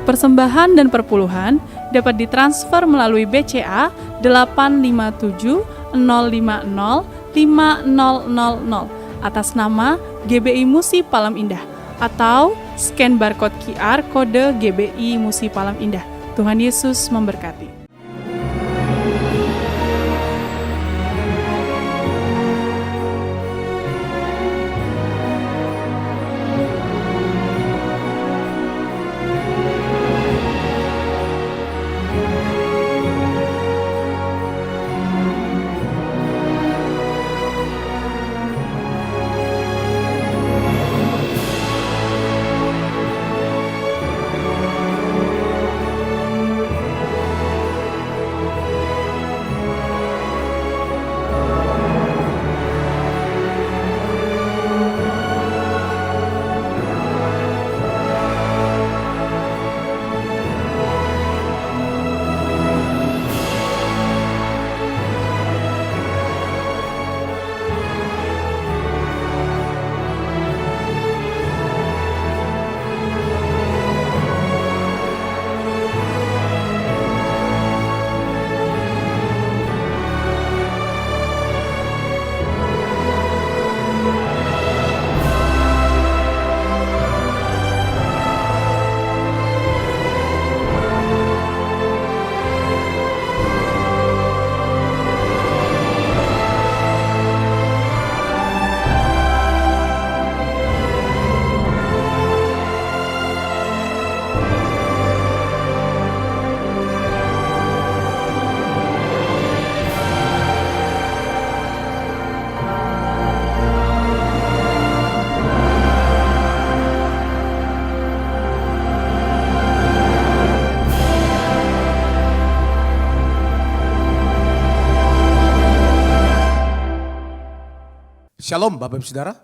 Persembahan dan perpuluhan dapat ditransfer melalui BCA 857 050 5000 atas nama GBI Musi Palam Indah atau scan barcode QR kode GBI Musi Palam Indah. Tuhan Yesus memberkati. Shalom Bapak Ibu Saudara,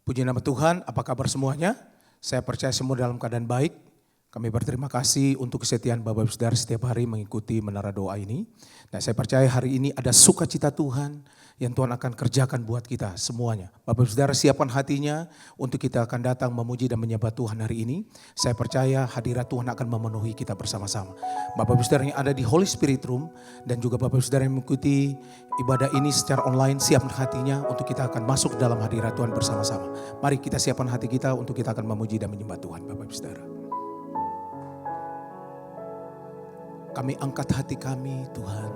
puji nama Tuhan, apa kabar semuanya? Saya percaya semua dalam keadaan baik. Kami berterima kasih untuk kesetiaan Bapak Ibu Saudara setiap hari mengikuti menara doa ini. Nah, saya percaya hari ini ada sukacita Tuhan yang Tuhan akan kerjakan buat kita semuanya. Bapak Ibu Saudara siapkan hatinya untuk kita akan datang memuji dan menyembah Tuhan hari ini. Saya percaya hadirat Tuhan akan memenuhi kita bersama-sama. Bapak Ibu Saudara yang ada di Holy Spirit Room dan juga Bapak Ibu Saudara yang mengikuti ibadah ini secara online, siapkan hatinya untuk kita akan masuk dalam hadirat Tuhan bersama-sama. Mari kita siapkan hati kita untuk kita akan memuji dan menyembah Tuhan Bapak Ibu Saudara. Kami angkat hati kami Tuhan.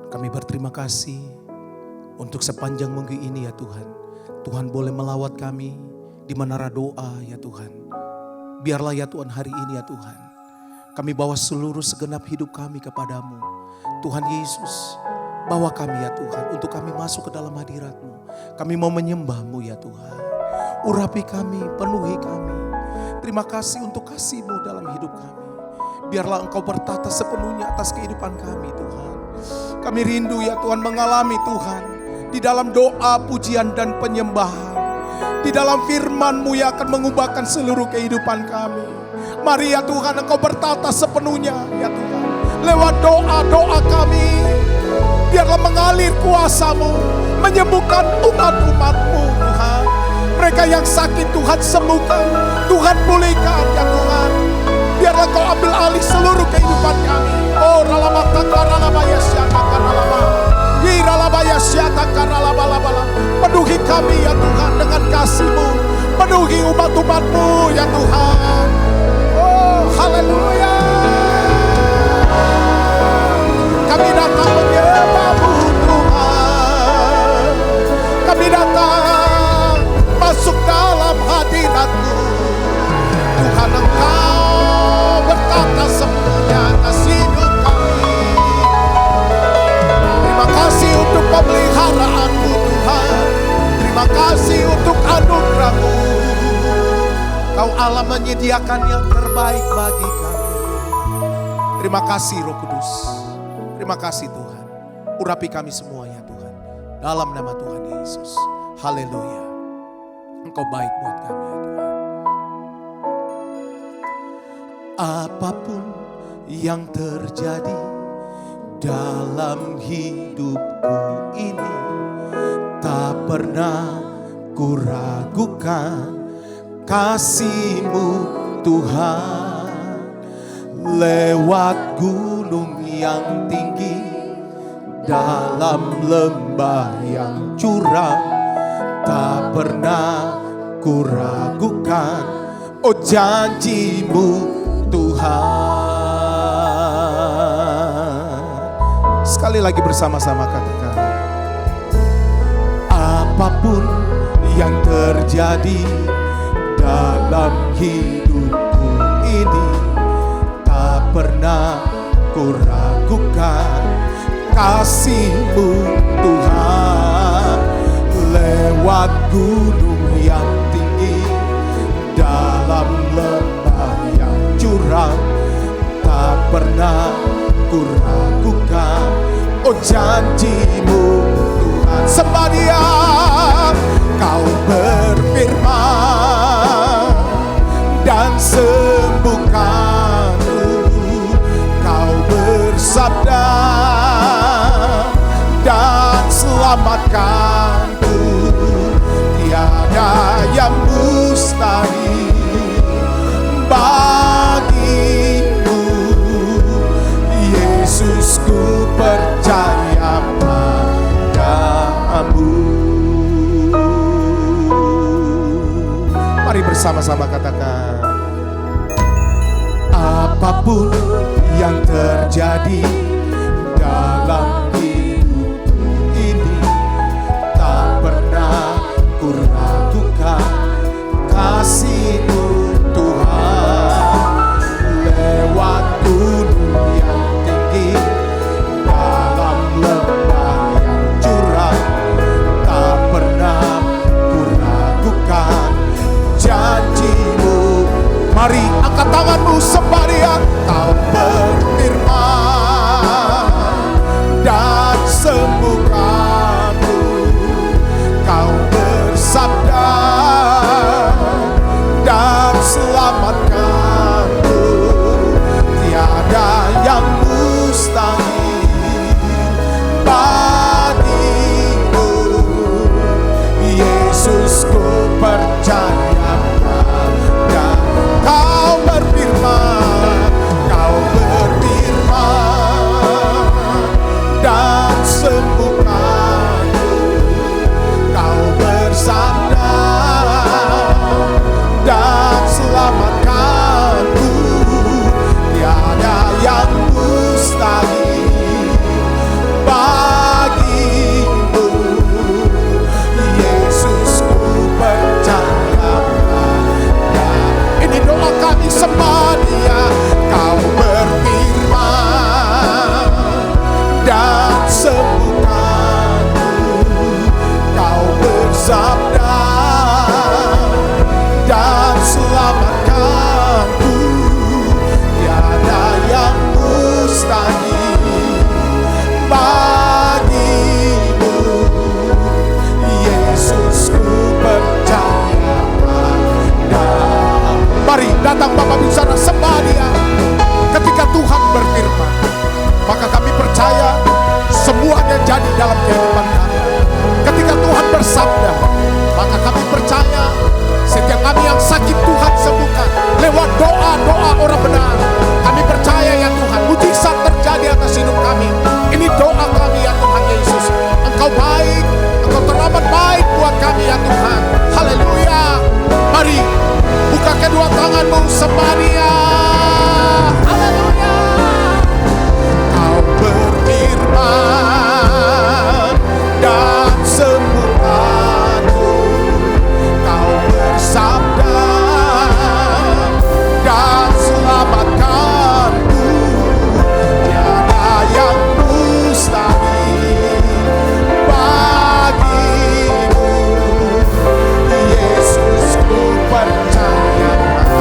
Kami berterima kasih untuk sepanjang minggu ini ya Tuhan. Tuhan boleh melawat kami di menara doa ya Tuhan. Biarlah ya Tuhan hari ini ya Tuhan. Kami bawa seluruh segenap hidup kami kepadamu. Tuhan Yesus, bawa kami ya Tuhan untuk kami masuk ke dalam hadirat-Mu. Kami mau menyembah-Mu ya Tuhan. Urapi kami, penuhi kami. Terima kasih untuk kasih-Mu dalam hidup kami. Biarlah Engkau bertata sepenuhnya atas kehidupan kami Tuhan. Kami rindu ya Tuhan mengalami Tuhan di dalam doa, pujian dan penyembahan. Di dalam firman-Mu yang akan mengubahkan seluruh kehidupan kami. Mari ya Tuhan Engkau bertata sepenuhnya ya Tuhan. Lewat doa-doa kami. Biarlah mengalir kuasa-Mu, menyembuhkan umat-umat-Mu Tuhan. Mereka yang sakit Tuhan sembuhkan, Tuhan pulihkan ya Tuhan. Biarlah Kau ambil alih seluruh kehidupan kami. Oh ralabata karalabaya syata karalaba. Hiralabaya syata karalaba. Penuhi kami ya Tuhan dengan kasih-Mu. Penuhi umat-umat-Mu ya Tuhan. Oh haleluya. Kami datang menyembah-Mu Tuhan. Kami datang masuk dalam hadirat-Mu. Tuhan Engkau bertata sepenuhnya atas hidup kami. Terima kasih untuk pemeliharaanmu Tuhan. Terima kasih untuk anugerah-Mu. Kau Allah menyediakan yang terbaik bagi kami. Terima kasih Roh Kudus. Terima kasih Tuhan. Urapi kami semua ya Tuhan. Dalam nama Tuhan Yesus. Haleluya. Engkau baik buat kami ya Tuhan. Apapun yang terjadi dalam hidupku ini, tak pernah ku ragukan kasih-Mu Tuhan. lewat gunung yang tinggi, dalam lembah yang curam, tak pernah ku ragukan, oh janji-Mu Tuhan. Sekali lagi bersama-sama katakan, apapun yang terjadi dalam hidupku ini, tak pernah ku ragukan kasih-Mu Tuhan. Lewat gunung yang tinggi, dalam lembah yang curam, tak pernah ku ragukan, oh janji-Mu Tuhan. Sembah Dia. Kau berfirman dan sembuhkanku, Kau bersabda dan selamatkanku. Tiada yang mustahil bagi-Mu, Yesus, ku percaya padamu. Mari bersama-sama katakan, apapun yang terjadi dalam hidupku ini, tak pernah ku ragukan kasih-Mu Tuhan. Lewat gunung yang tinggi, dalam lembah yang curam, tak pernah ku ragukan janji-Mu. Mari angkat tanganmu, sembah Dia. Kau berfirman dan sembuhkanku, Kau bersabda dan selamatkanku. Tiada yang mustahil bagi-Mu, Yesus, ku percaya pada. Kau berfirman dan sembuhkanku, Kau bersabda dan selamatkanku. Tiada yang mustahil bagi-Mu, Yesus, ku percaya pada. Ini doa kami, sembah Dia. Kau berfirman dan sembuhkanku, Kau bersabda dan selamatkanku. Tiada yang mustahil bagi-Mu, Yesus, ku percaya pada. Mari datang Bapak bicara, sembah Dia. Ketika Tuhan berfirman, maka kami percaya semuanya jadi dalam kehidupan kami. Ketika Tuhan bersabda, maka kami percaya setiap kami yang sakit Tuhan sembuhkan lewat doa-doa orang benar. Kami percaya ya Tuhan, mujizat terjadi atas hidup kami. Ini doa kami ya Tuhan Yesus. Engkau baik, Engkau teramat baik buat kami ya Tuhan. Haleluya. Mari buka kedua tanganmu, sembah Dia. Haleluya. Kau berfirman dan sembuhkanku, Kau bersabda dan selamatkanku. Tiada yang mustahil bagi-Mu, Yesus, ku percaya pada.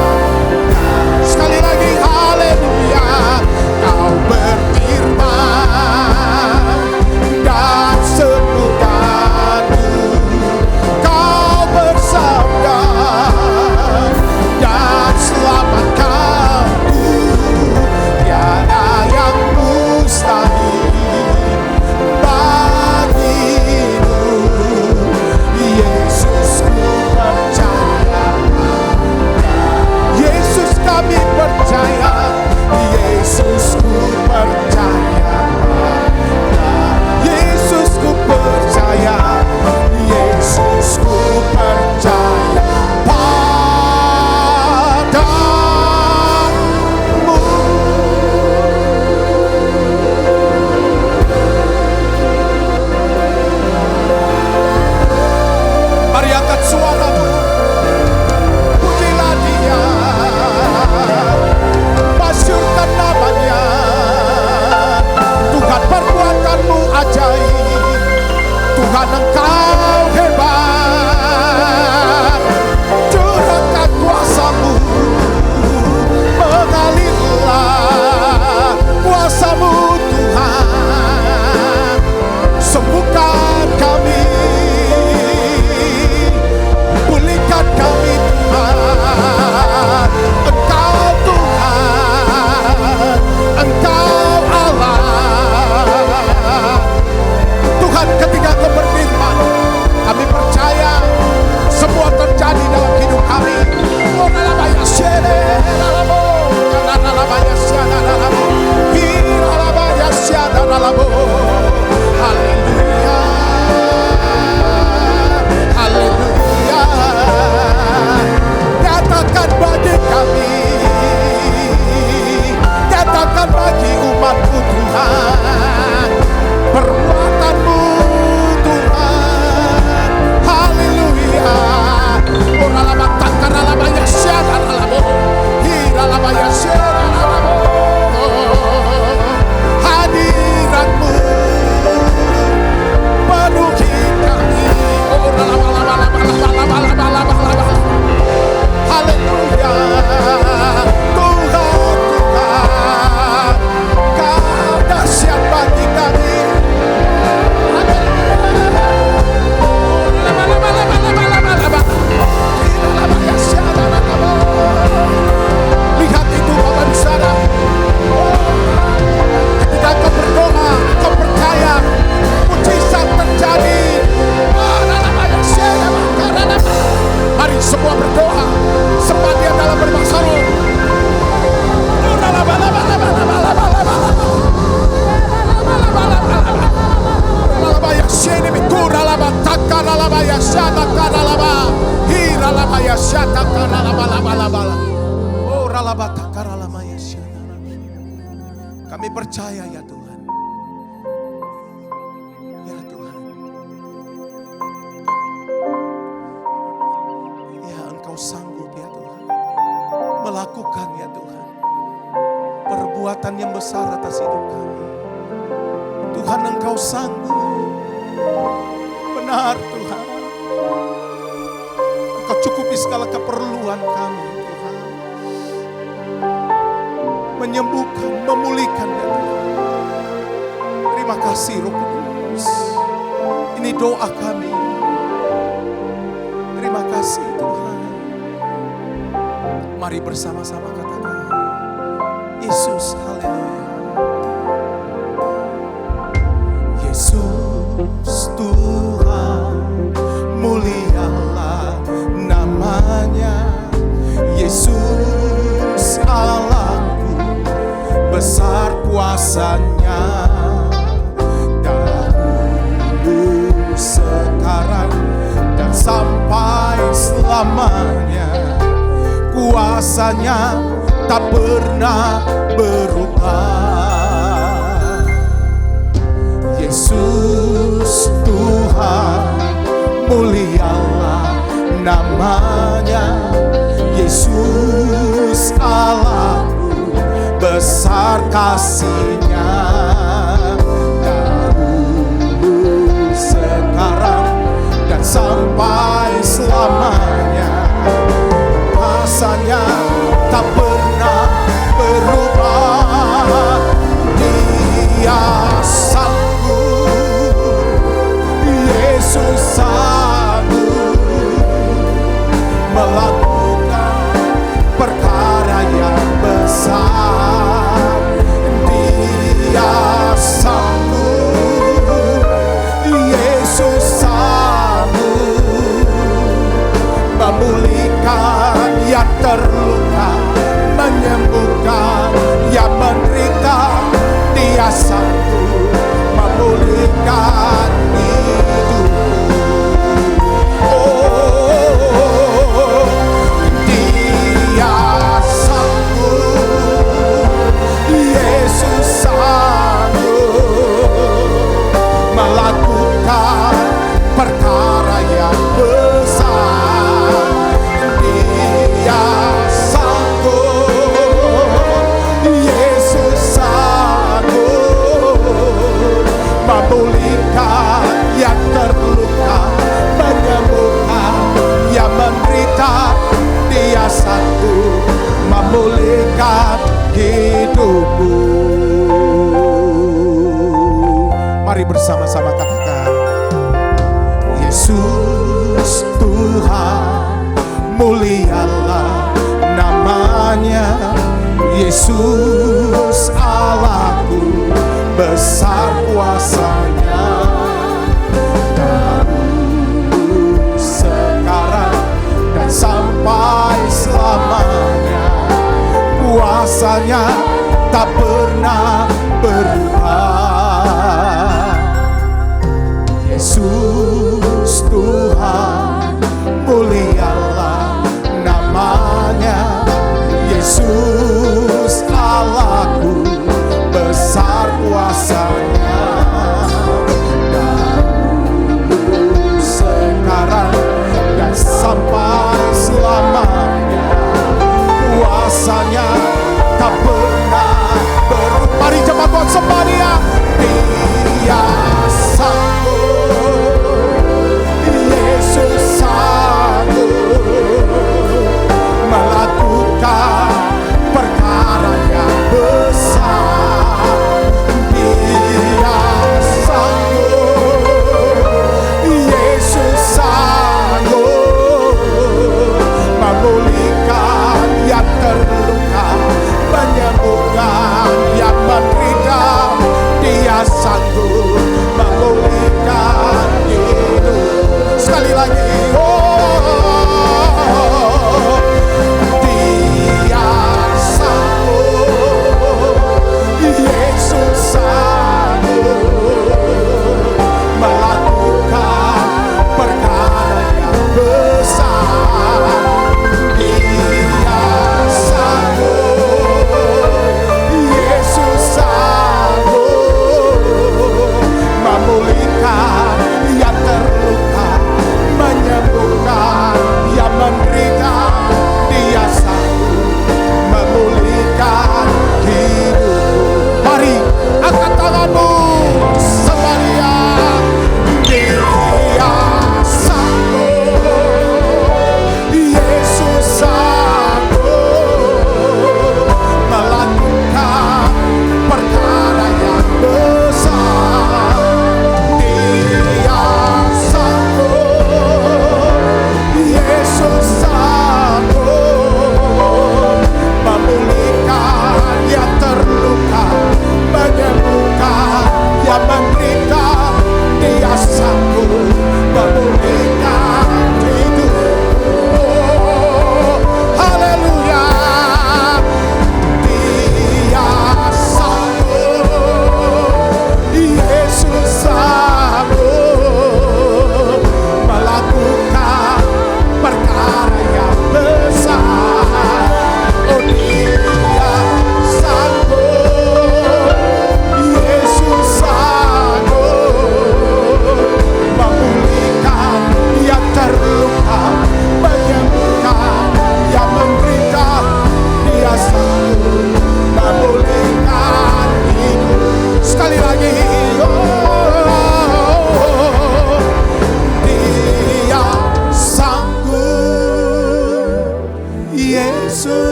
Kami percaya ya Tuhan. Ya Tuhan. Ya Engkau sanggup ya Tuhan. Melakukan ya Tuhan. Perbuatan yang besar atas hidup kami. Tuhan Engkau sanggup. Benar Tuhan. Engkau cukupi segala keperluan kami Tuhan. Menyembuhkan, memulihkan ya Tuhan. Terima kasih Roh Kudus. Ini doa kami. Terima kasih Tuhan. Mari bersama-sama katakan Yesus, haleluya. Yesus Tuhan, mulialah namanya. Yesus Allahku, besar kuasanya. Dahulu, sekarang, dan sampai selamanya. Kuasanya tak pernah berubah. Yesus Tuhan, mulialah namanya. Yesus Allahku, besar kasih-Nya. Dahulu, sekarang, dan sampai selamanya. Kuasanya tak pernah berubah. Dia sanggup, Yesus sanggup melakukan perkara yang besar. Dia sanggup, Yesus sanggup memulihkan yang terluka, menyembuhkan yang menderita. Dia sanggup memulihkan hidupku. Oh, Dia sanggup, Yesus sanggup melakukan perkara yang besar. Dia sanggup, Yesus sanggup memulihkan yang terluka, menyembuhkan yang menderita. Dia sanggup memulihkan hidupku. Mari bersama-sama katakan Yesus Tuhan, mulialah namanya. Yesus Allahku, besar kuasanya. Dahulu, sekarang, dan sampai selamanya. Kuasanya tak pernah berubah. Yesus Tuhan, mulialah namanya. Yesus Allahku, besar kuasanya. Dahulu, sekarang, dan sampai selamanya. Kuasanya tak pernah berubah. Mari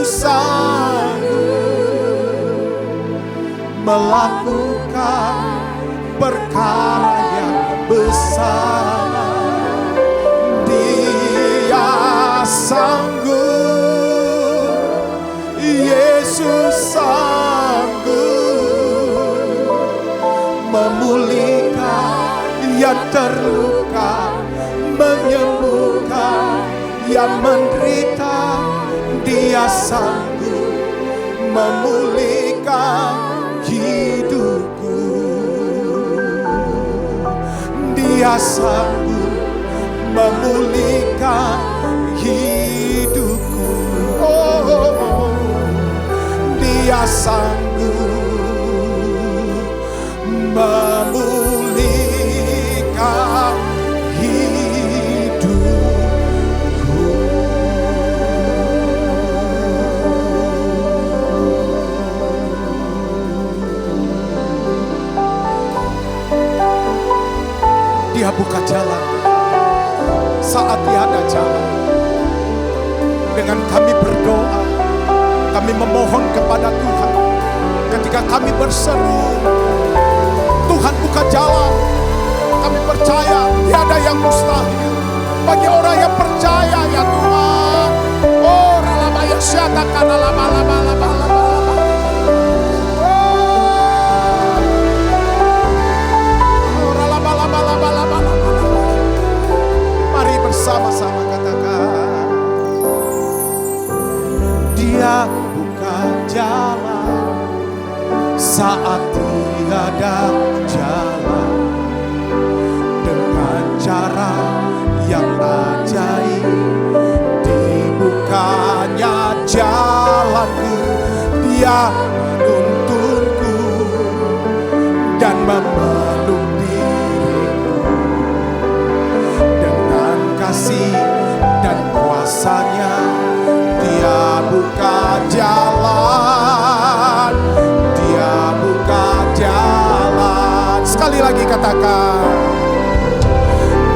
sanggup melakukan perkara yang besar. Dia sanggup, Yesus sanggup memulihkan yang terluka, menyembuhkan yang menderita. Dia sanggup memulihkan hidupku. Dia sanggup memulihkan hidupku. Oh, Dia sanggup memulihkan hidupku. Dia buka jalan saat tiada jalan. Dengan kami berdoa, kami memohon kepada Tuhan. Ketika kami berseru, Tuhan buka jalan. Kami percaya tiada yang mustahil bagi orang yang percaya, ya Tuhan. Oh, ralabaya syata kana laba. Mari bersama-sama katakan, Dia buka jalan saat tiada jalan. Dengan cara yang ajaib dibukanya jalanku. Dia menuntunku dan memeluk diriku. Dengan kasih dan kuasanya Dia buka jalan. Dia buka jalan. Sekali lagi katakan,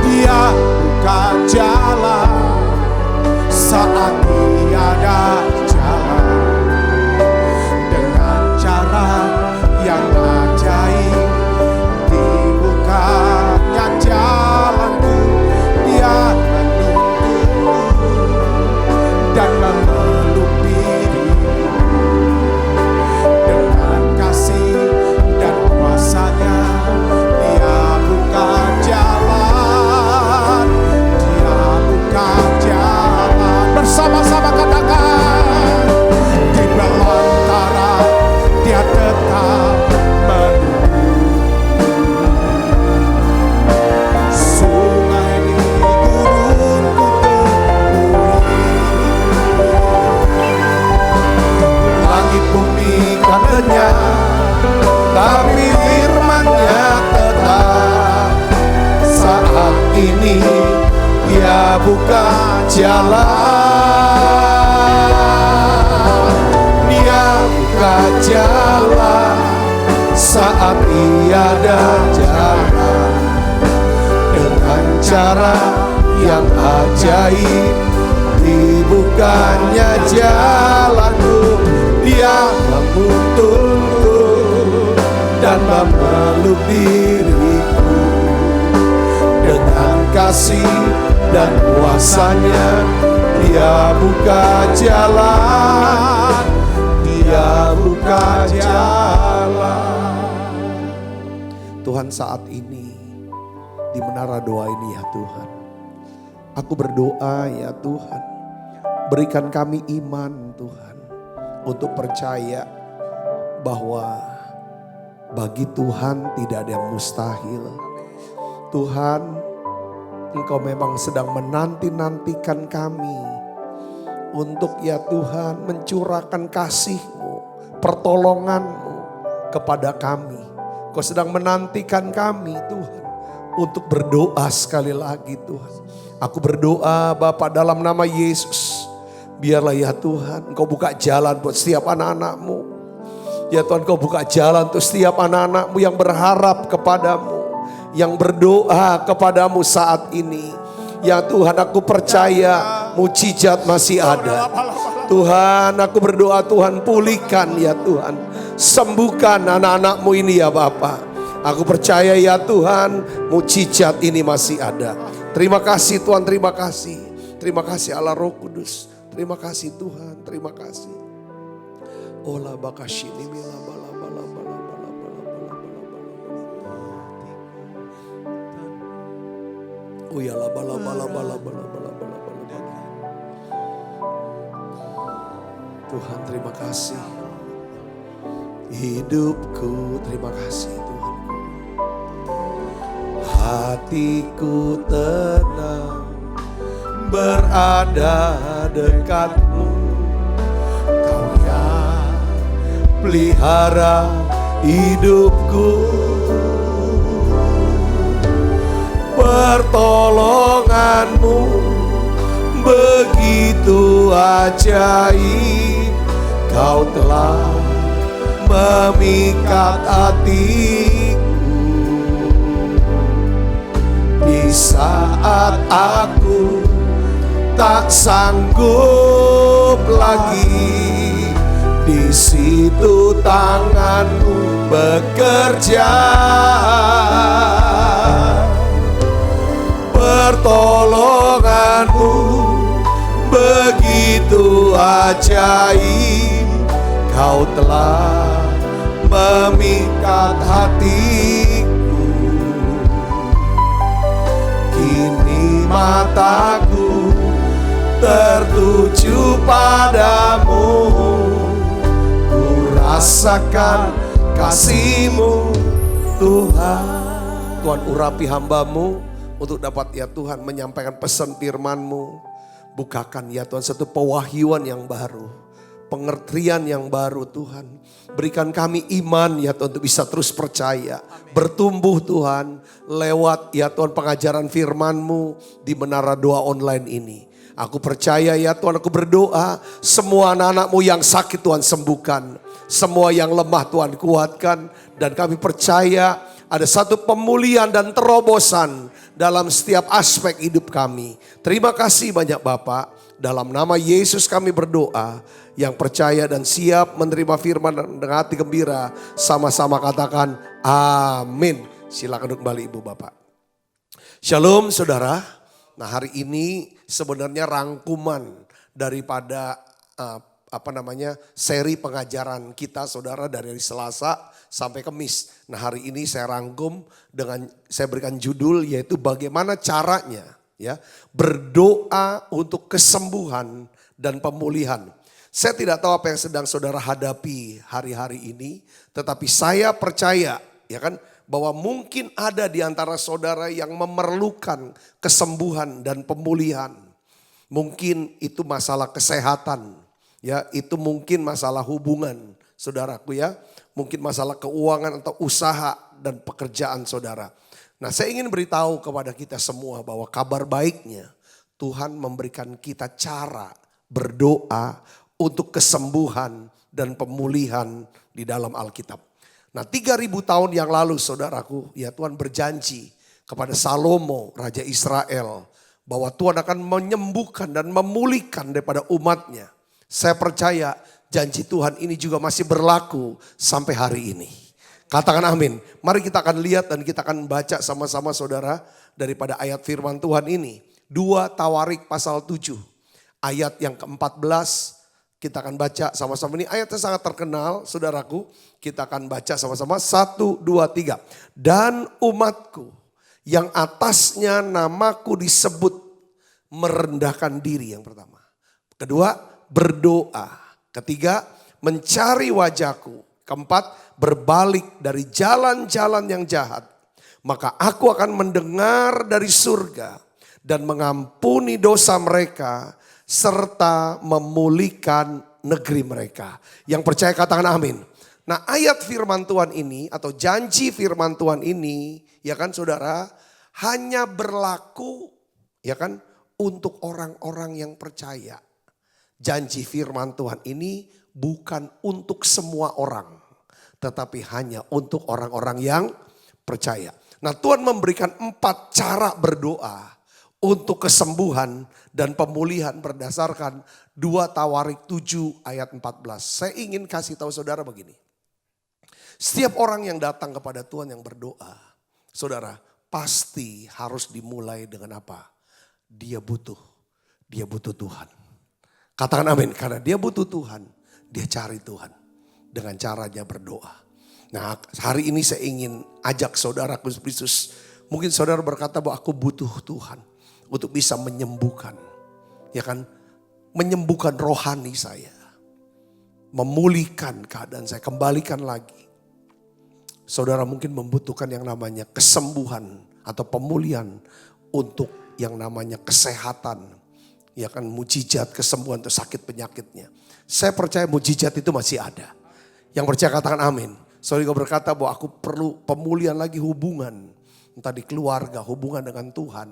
Dia buka jalan saat tiada jalan. Dengan cara yang ajaib dibukanya jalanku. Dia menuntunku dan memeluk diriku. Dengan kasih dan kuasanya Dia buka jalan. Dia buka jalan. Bersama-sama katakan, di belantara Dia tetap menunggu. Sungai di gurunku temui. Langit bumi kan lenyap, tapi firman-Nya tetap. Saat ini Dia buka jalan. Dia buka jalan saat tiada jalan. Dengan cara yang ajaib dibukanya jalanku. Dia menuntunku dan memeluk diriku. Dengan kasih dan kuasanya Dia buka jalan. Dia buka jalan. Tuhan, saat ini di menara doa ini ya Tuhan, aku berdoa ya Tuhan, berikan kami iman Tuhan untuk percaya bahwa bagi Tuhan tidak ada yang mustahil. Tuhan, Engkau memang sedang menanti-nantikan kami untuk ya Tuhan mencurahkan kasih-Mu, pertolongan-Mu kepada kami. Kau sedang menantikan kami Tuhan untuk berdoa sekali lagi Tuhan. Aku berdoa Bapa dalam nama Yesus, biarlah ya Tuhan Engkau buka jalan buat setiap anak-anak-Mu. Ya Tuhan, Engkau buka jalan untuk setiap anak-anak-Mu yang berharap kepadamu, yang berdoa kepadamu saat ini. Ya Tuhan, aku percaya mujizat masih ada. Tuhan, aku berdoa Tuhan, pulihkan ya Tuhan. Sembuhkan anak-anak-Mu ini ya Bapa. Aku percaya ya Tuhan, mukjizat ini masih ada. Terima kasih Tuhan, terima kasih. Terima kasih Allah Roh Kudus. Terima kasih Tuhan, terima kasih. Ola bakashini mila bala bala bala bala bala bala bala. Oh ya la bala bala bala bala bala bala bala. Tuhan terima kasih. Hidupku terima kasih Tuhan. Hatiku tenang berada dekat-Mu. Kau yang pelihara hidupku. Pertolongan-Mu begitu ajaib. Kau telah memikat hatiku. Di saat aku tak sanggup lagi, di situ tangan-Mu bekerja. Pertolongan-Mu begitu ajaib. Kau telah memikat hatiku. Kini mataku tertuju padamu. Ku rasakan kasih-Mu Tuhan. Tuhan urapi hamba-Mu untuk dapat ya Tuhan menyampaikan pesan firman-Mu. Bukakan ya Tuhan satu pewahyuan yang baru, pengertian yang baru Tuhan. Berikan kami iman ya Tuhan untuk bisa terus percaya. Bertumbuh Tuhan lewat ya Tuhan pengajaran firman-Mu di Menara Doa Online ini. Aku percaya ya Tuhan, aku berdoa semua anak-anak-Mu yang sakit Tuhan sembuhkan. Semua yang lemah Tuhan kuatkan. Dan kami percaya ada satu pemulihan dan terobosan dalam setiap aspek hidup kami. Terima kasih banyak Bapak. Dalam nama Yesus kami berdoa. Yang percaya dan siap menerima firman dengan hati gembira. Sama-sama katakan amin. Silakan duduk kembali Ibu Bapak. Shalom saudara. Nah hari ini sebenarnya rangkuman daripada seri pengajaran kita saudara dari Selasa sampai Kamis. Nah hari ini saya rangkum dengan saya berikan judul yaitu bagaimana caranya ya berdoa untuk kesembuhan dan pemulihan. Saya tidak tahu apa yang sedang saudara hadapi hari-hari ini, tetapi saya percaya ya kan bahwa mungkin ada di antara saudara yang memerlukan kesembuhan dan pemulihan. Mungkin itu masalah kesehatan, ya itu mungkin masalah hubungan saudaraku ya. Mungkin masalah keuangan atau usaha dan pekerjaan saudara. Nah saya ingin beritahu kepada kita semua bahwa kabar baiknya Tuhan memberikan kita cara berdoa untuk kesembuhan dan pemulihan di dalam Alkitab. Nah 3000 tahun yang lalu saudaraku ya Tuhan berjanji kepada Salomo Raja Israel bahwa Tuhan akan menyembuhkan dan memulihkan daripada umatnya. Saya percaya janji Tuhan ini juga masih berlaku sampai hari ini. Katakan amin. Mari kita akan lihat dan kita akan baca sama-sama saudara daripada ayat firman Tuhan ini. 2 Tawarik pasal 7 ayat yang ke-14. Kita akan baca sama-sama, ini ayatnya sangat terkenal saudaraku. Kita akan baca sama-sama 1, 2, 3. Dan umatku yang atasnya namaku disebut merendahkan diri yang pertama. Kedua berdoa. Ketiga mencari wajahku. Keempat berbalik dari jalan-jalan yang jahat. Maka aku akan mendengar dari surga dan mengampuni dosa mereka serta memulihkan negeri mereka. Yang percaya katakan amin. Nah ayat firman Tuhan ini atau janji firman Tuhan ini ya kan saudara hanya berlaku ya kan untuk orang-orang yang percaya. Janji firman Tuhan ini bukan untuk semua orang tetapi hanya untuk orang-orang yang percaya. Nah Tuhan memberikan 4 cara berdoa untuk kesembuhan dan pemulihan berdasarkan 2 Tawarik 7 ayat 14. Saya ingin kasih tahu saudara begini. Setiap orang yang datang kepada Tuhan yang berdoa, saudara, pasti harus dimulai dengan apa? Dia butuh Tuhan. Katakan amin, karena dia butuh Tuhan, dia cari Tuhan dengan caranya berdoa. Nah, hari ini saya ingin ajak saudara Kristus. Mungkin saudara berkata bahwa aku butuh Tuhan untuk bisa menyembuhkan, ya kan? Menyembuhkan rohani saya, memulihkan keadaan saya, kembalikan lagi. Saudara mungkin membutuhkan yang namanya kesembuhan atau pemulihan untuk yang namanya kesehatan. Ya kan, mujizat kesembuhan untuk sakit penyakitnya. Saya percaya mujizat itu masih ada. Yang percaya katakan amin. Saudara juga berkata bahwa aku perlu pemulihan lagi hubungan. Entah di keluarga, hubungan dengan Tuhan.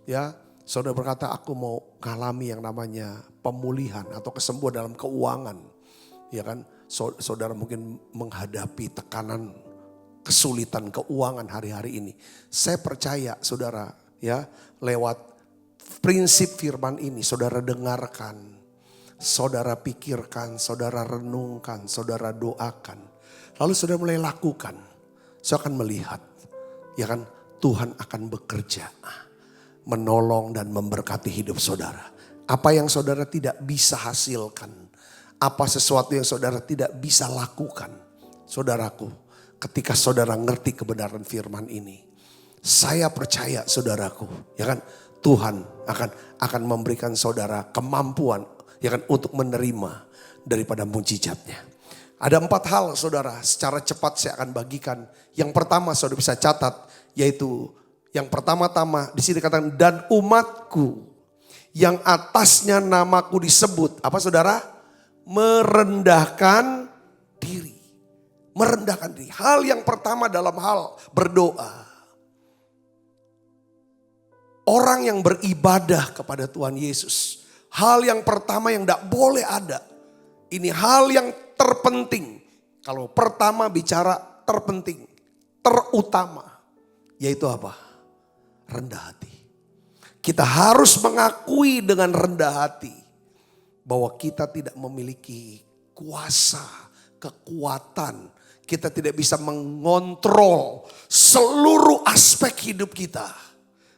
Ya, saudara berkata aku mau mengalami yang namanya pemulihan atau kesembuhan dalam keuangan. Ya kan, saudara mungkin menghadapi tekanan, kesulitan keuangan hari-hari ini. Saya percaya saudara, ya, lewat prinsip firman ini saudara dengarkan, saudara pikirkan, saudara renungkan, saudara doakan. Lalu saudara mulai lakukan. Saya akan melihat, ya kan, Tuhan akan bekerja, menolong dan memberkati hidup saudara. Apa yang saudara tidak bisa hasilkan, apa sesuatu yang saudara tidak bisa lakukan, saudaraku, ketika saudara ngerti kebenaran firman ini, saya percaya saudaraku, ya kan, Tuhan akan memberikan saudara kemampuan, ya kan, untuk menerima daripada mujizatnya. Ada 4 hal saudara, secara cepat saya akan bagikan. Yang pertama saudara bisa catat, yaitu yang pertama-tama di sini katakan, dan umatku yang atasnya namaku disebut, apa saudara? Merendahkan diri. Merendahkan diri. Hal yang pertama dalam hal berdoa. Orang yang beribadah kepada Tuhan Yesus. Hal yang pertama yang tidak boleh ada. Ini hal yang terpenting. Kalau pertama bicara terpenting. Terutama. Yaitu apa? Rendah hati. Kita harus mengakui dengan rendah hati. Bahwa kita tidak memiliki kuasa, kekuatan. Kita tidak bisa mengontrol seluruh aspek hidup kita.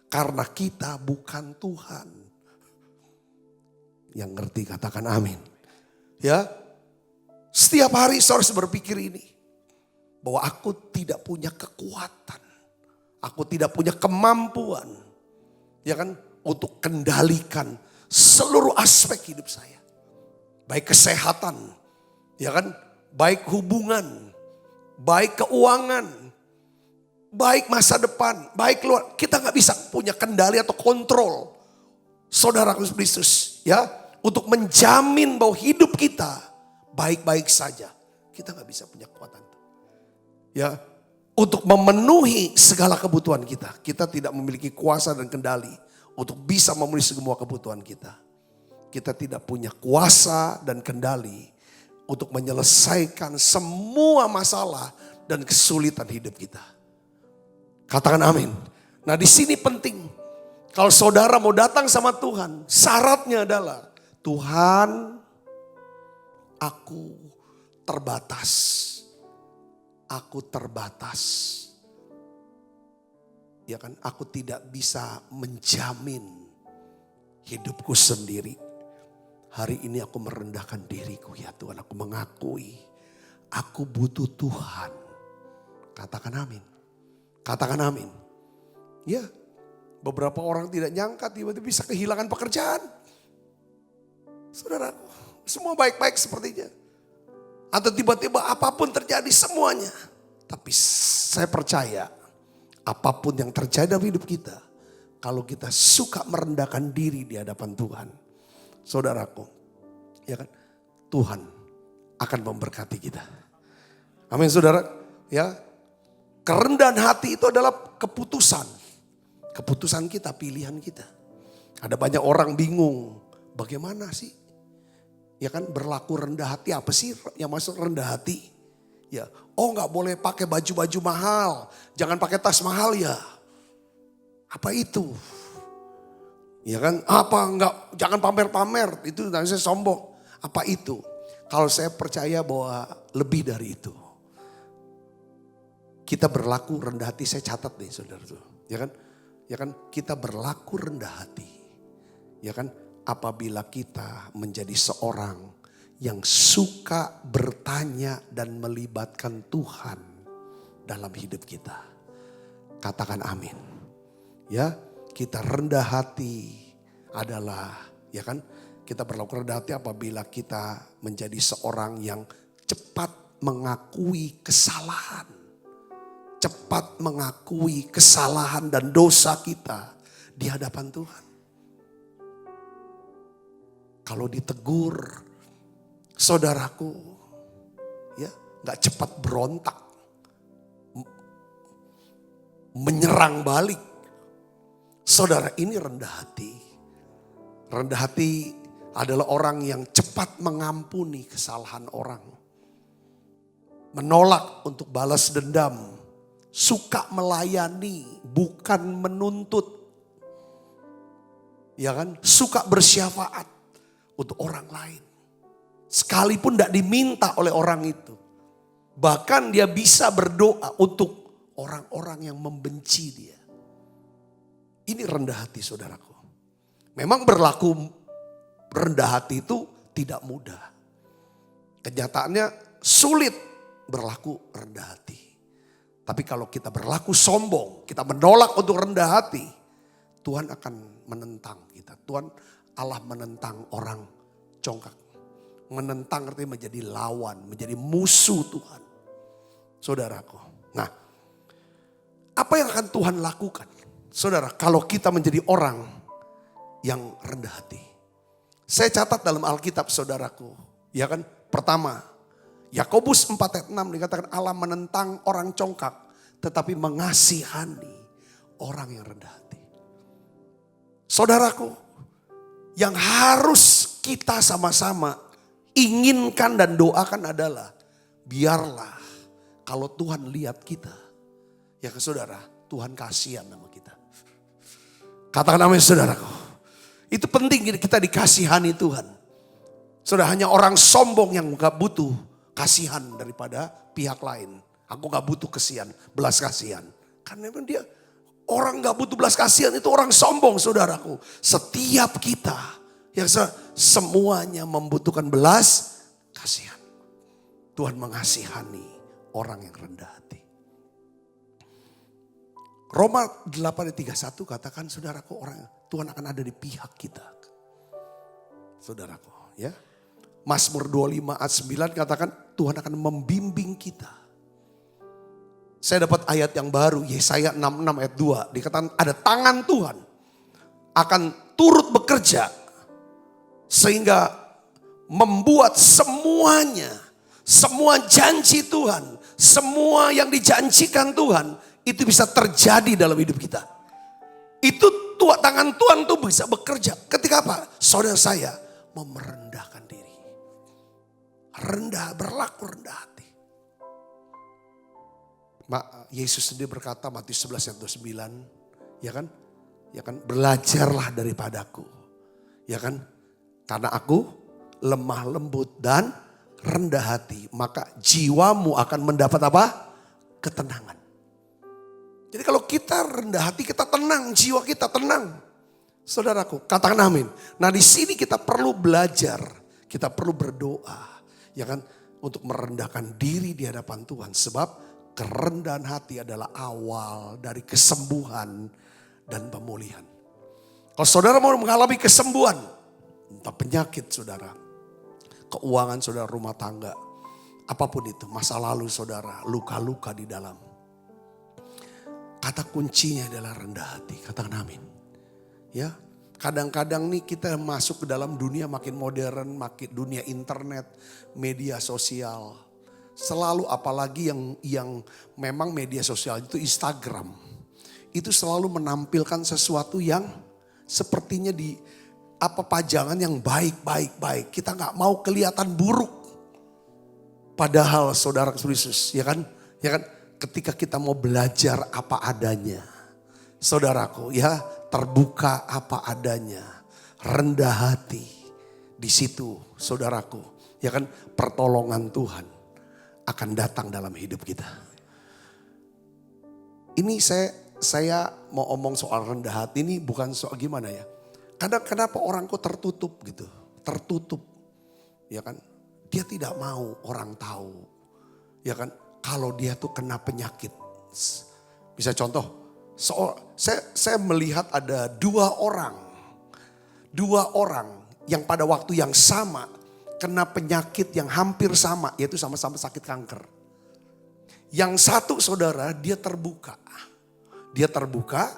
Karena kita bukan Tuhan. Yang ngerti katakan amin. Ya, setiap hari saya harus berpikir ini. Bahwa aku tidak punya kekuatan. Aku tidak punya kemampuan. Ya kan, untuk kendalikan seluruh aspek hidup saya. Baik kesehatan, ya kan, baik hubungan, baik keuangan, baik masa depan, baik keluar. Kita gak bisa punya kendali atau kontrol, saudara Kristus, ya, untuk menjamin bahwa hidup kita baik-baik saja. Kita gak bisa punya kekuatan itu. Ya, untuk memenuhi segala kebutuhan kita. Kita tidak memiliki kuasa dan kendali untuk bisa memenuhi semua kebutuhan kita. Kita tidak punya kuasa dan kendali untuk menyelesaikan semua masalah dan kesulitan hidup kita. Katakan amin. Nah, di sini penting. Kalau saudara mau datang sama Tuhan, syaratnya adalah Tuhan, aku terbatas. Aku terbatas. Ya kan, aku tidak bisa menjamin hidupku sendiri. Hari ini aku merendahkan diriku, ya Tuhan. Aku mengakui aku butuh Tuhan. Katakan amin. Katakan amin. Ya, beberapa orang tidak nyangka tiba-tiba bisa kehilangan pekerjaan. Saudara, semua baik-baik sepertinya. Atau tiba-tiba apapun terjadi semuanya. Tapi saya percaya apapun yang terjadi dalam hidup kita, kalau kita suka merendahkan diri di hadapan Tuhan, saudaraku, ya kan, Tuhan akan memberkati kita. Amin saudara. Ya, kerendahan hati itu adalah keputusan. Keputusan kita, pilihan kita. Ada banyak orang bingung, bagaimana sih? Ya kan, berlaku rendah hati, apa sih yang masuk rendah hati? Ya, oh nggak boleh pakai baju-baju mahal, jangan pakai tas mahal ya. Apa itu? Ya kan? Apa enggak, jangan pamer-pamer, itu nanti saya sombong. Apa itu? Kalau saya percaya bahwa lebih dari itu. Kita berlaku rendah hati, saya catat nih saudara tuh. Ya kan? Ya kan? Kita berlaku rendah hati. Ya kan? Apabila kita menjadi seorang yang suka bertanya dan melibatkan Tuhan dalam hidup kita. Katakan amin. Ya, kita rendah hati adalah, ya kan? Kita berlaku rendah hati apabila kita menjadi seorang yang cepat mengakui kesalahan. Cepat mengakui kesalahan dan dosa kita di hadapan Tuhan. Kalau ditegur, saudaraku, ya, nggak cepat berontak, menyerang balik. Saudara, ini rendah hati. Rendah hati adalah orang yang cepat mengampuni kesalahan orang. Menolak untuk balas dendam. Suka melayani, bukan menuntut. Ya kan? Suka bersyafaat untuk orang lain. Sekalipun tidak diminta oleh orang itu. Bahkan dia bisa berdoa untuk orang-orang yang membenci dia. Ini rendah hati saudaraku. Memang berlaku rendah hati itu tidak mudah. Kenyataannya sulit berlaku rendah hati. Tapi kalau kita berlaku sombong, kita menolak untuk rendah hati, Tuhan akan menentang kita. Tuhan Allah menentang orang congkak. Menentang artinya menjadi lawan, menjadi musuh Tuhan. Saudaraku. Nah, apa yang akan Tuhan lakukan? Saudara, kalau kita menjadi orang yang rendah hati. Saya catat dalam Alkitab saudaraku. Ya kan? Pertama, Yakobus 4 ayat 6 dikatakan Allah menentang orang congkak. Tetapi mengasihani orang yang rendah hati. Saudaraku, yang harus kita sama-sama inginkan dan doakan adalah biarlah kalau Tuhan lihat kita, ya ke saudara, Tuhan kasihan sama kita. Katakan amin saudaraku. Itu penting kita dikasihani Tuhan. Saudara, hanya orang sombong yang gak butuh kasihan daripada pihak lain. Aku gak butuh kasihan, belas kasihan. Karena memang dia orang gak butuh belas kasihan itu orang sombong saudaraku. Setiap kita yang semuanya membutuhkan belas kasihan. Tuhan mengasihani orang yang rendah hati. Roma 8:31 katakan saudaraku, orang Tuhan akan ada di pihak kita. Saudaraku, ya. Mazmur 25 ayat 9 katakan Tuhan akan membimbing kita. Saya dapat ayat yang baru, Yesaya 66 ayat 2. Dikatakan ada tangan Tuhan akan turut bekerja. Sehingga membuat semuanya, semua janji Tuhan, semua yang dijanjikan Tuhan, itu bisa terjadi dalam hidup kita. Itu tangan Tuhan tuh bisa bekerja. Ketika apa? Saudara saya mau merendahkan diri. Rendah, berlaku rendah hati. Yesus sendiri berkata Matius 11 ayat 29, ya kan? Ya kan? Belajarlah daripadaku. Ya kan? Karena aku lemah lembut dan rendah hati, maka jiwamu akan mendapat apa? Ketenangan. Jadi kalau kita rendah hati, kita tenang, jiwa kita tenang. Saudaraku, katakan amin. Nah, di sini kita perlu belajar, kita perlu berdoa. Ya kan, untuk merendahkan diri di hadapan Tuhan. Sebab kerendahan hati adalah awal dari kesembuhan dan pemulihan. Kalau saudara mau mengalami kesembuhan, entah penyakit saudara, keuangan saudara, rumah tangga, apapun itu, masa lalu saudara, luka-luka di dalam. Kata kuncinya adalah rendah hati, katakan amin. Ya, kadang-kadang nih kita masuk ke dalam dunia makin modern, makin dunia internet, media sosial. Selalu apalagi yang memang media sosial itu Instagram. Itu selalu menampilkan sesuatu yang sepertinya pajangan yang baik. Kita gak mau kelihatan buruk. Padahal saudara Kristus, ya kan? Ya kan? Ketika kita mau belajar apa adanya. Saudaraku, ya, terbuka apa adanya, rendah hati. Di situ saudaraku, ya kan, pertolongan Tuhan akan datang dalam hidup kita. Ini saya mau omong soal rendah hati ini bukan soal gimana ya. Kadang kenapa orang kok tertutup gitu, tertutup, ya kan. Dia tidak mau orang tahu, ya kan, kalau dia tuh kena penyakit. Bisa contoh, saya melihat ada dua orang yang pada waktu yang sama kena penyakit yang hampir sama, yaitu sama-sama sakit kanker. Yang satu saudara, dia terbuka. Dia terbuka,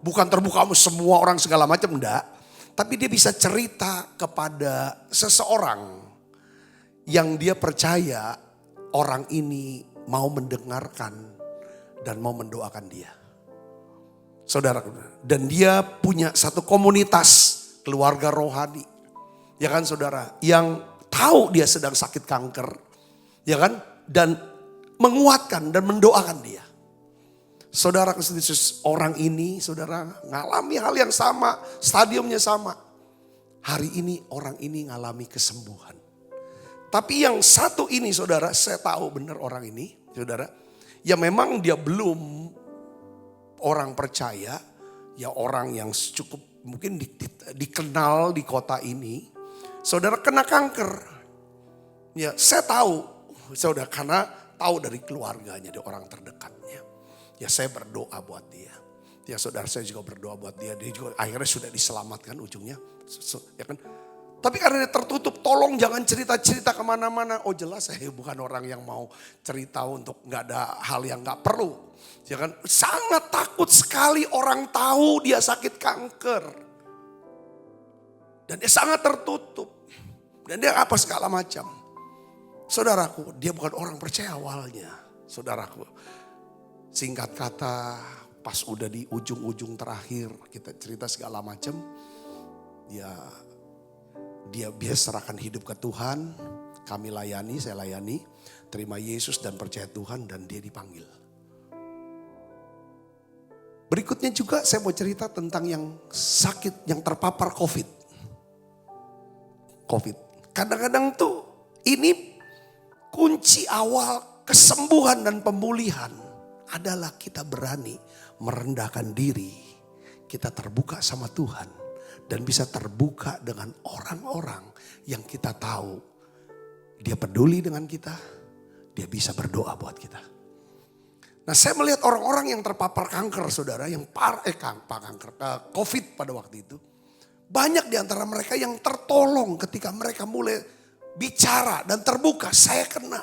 bukan terbuka semua orang segala macam, enggak. Tapi dia bisa cerita kepada seseorang yang dia percaya orang ini mau mendengarkan dan mau mendoakan dia. Saudara, dan dia punya satu komunitas keluarga rohani. Ya kan saudara, yang tahu dia sedang sakit kanker. Ya kan, dan menguatkan dan mendoakan dia. Saudara Kristus, orang ini saudara ngalami hal yang sama, stadiumnya sama. Hari ini orang ini ngalami kesembuhan. Tapi yang satu ini saudara, saya tahu benar orang ini saudara. Ya memang dia belum orang percaya, ya orang yang cukup mungkin dikenal di kota ini. Saudara kena kanker. Ya saya tahu, saudara, karena tahu dari keluarganya, dari orang terdekatnya. Ya saya berdoa buat dia. Ya saudara, saya juga berdoa buat dia. Dia juga akhirnya sudah diselamatkan ujungnya. Ya kan? Tapi karena dia tertutup, tolong jangan cerita-cerita kemana-mana. Oh jelas saya bukan orang yang mau cerita untuk gak ada hal yang gak perlu. Ya kan? Sangat takut sekali orang tahu dia sakit kanker. Dan dia sangat tertutup. Dan dia apa segala macam. Saudaraku, dia bukan orang percaya awalnya. Saudaraku, singkat kata, pas udah di ujung-ujung terakhir kita cerita segala macam. Ya dia biasa serahkan hidup ke Tuhan, kami layani, saya layani, terima Yesus dan percaya Tuhan dan dia dipanggil. Berikutnya juga saya mau cerita tentang yang sakit, yang terpapar COVID. Kadang-kadang tuh ini kunci awal kesembuhan dan pemulihan adalah kita berani merendahkan diri, kita terbuka sama Tuhan. Dan bisa terbuka dengan orang-orang yang kita tahu dia peduli dengan kita, dia bisa berdoa buat kita. Nah saya melihat orang-orang yang terpapar kanker saudara, yang COVID pada waktu itu. Banyak di antara mereka yang tertolong ketika mereka mulai bicara dan terbuka. Saya kena.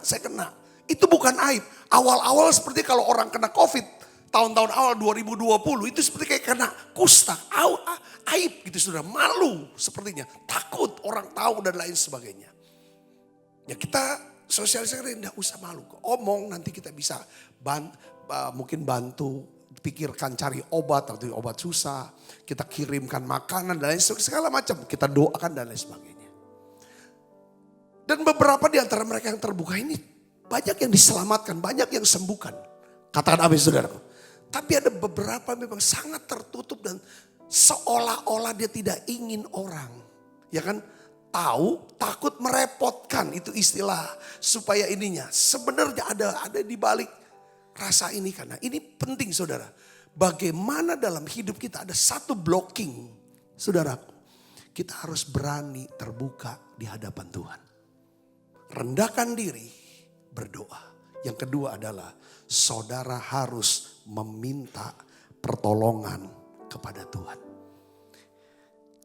Itu bukan aib. Awal-awal seperti kalau orang kena COVID. Tahun-tahun awal 2020 itu seperti kayak kena kusta, aib gitu saudara, malu sepertinya, takut orang tahu dan lain sebagainya. Ya kita sosialisasi tidak usah malu, omong nanti kita bisa mungkin bantu, pikirkan cari obat atau obat susah, kita kirimkan makanan dan lain segala macam, kita doakan dan lain sebagainya. Dan beberapa di antara mereka yang terbuka ini banyak yang diselamatkan, banyak yang sembuhkan. Katakan amin saudara. Tapi ada beberapa memang sangat tertutup dan seolah-olah dia tidak ingin orang. Ya kan? Tahu, takut merepotkan, itu istilah supaya ininya. Sebenarnya ada di balik rasa ini, karena ini penting saudara. Bagaimana dalam hidup kita ada satu blocking. Saudaraku, kita harus berani terbuka di hadapan Tuhan. Rendahkan diri, berdoa. Yang kedua adalah saudara harus meminta pertolongan kepada Tuhan.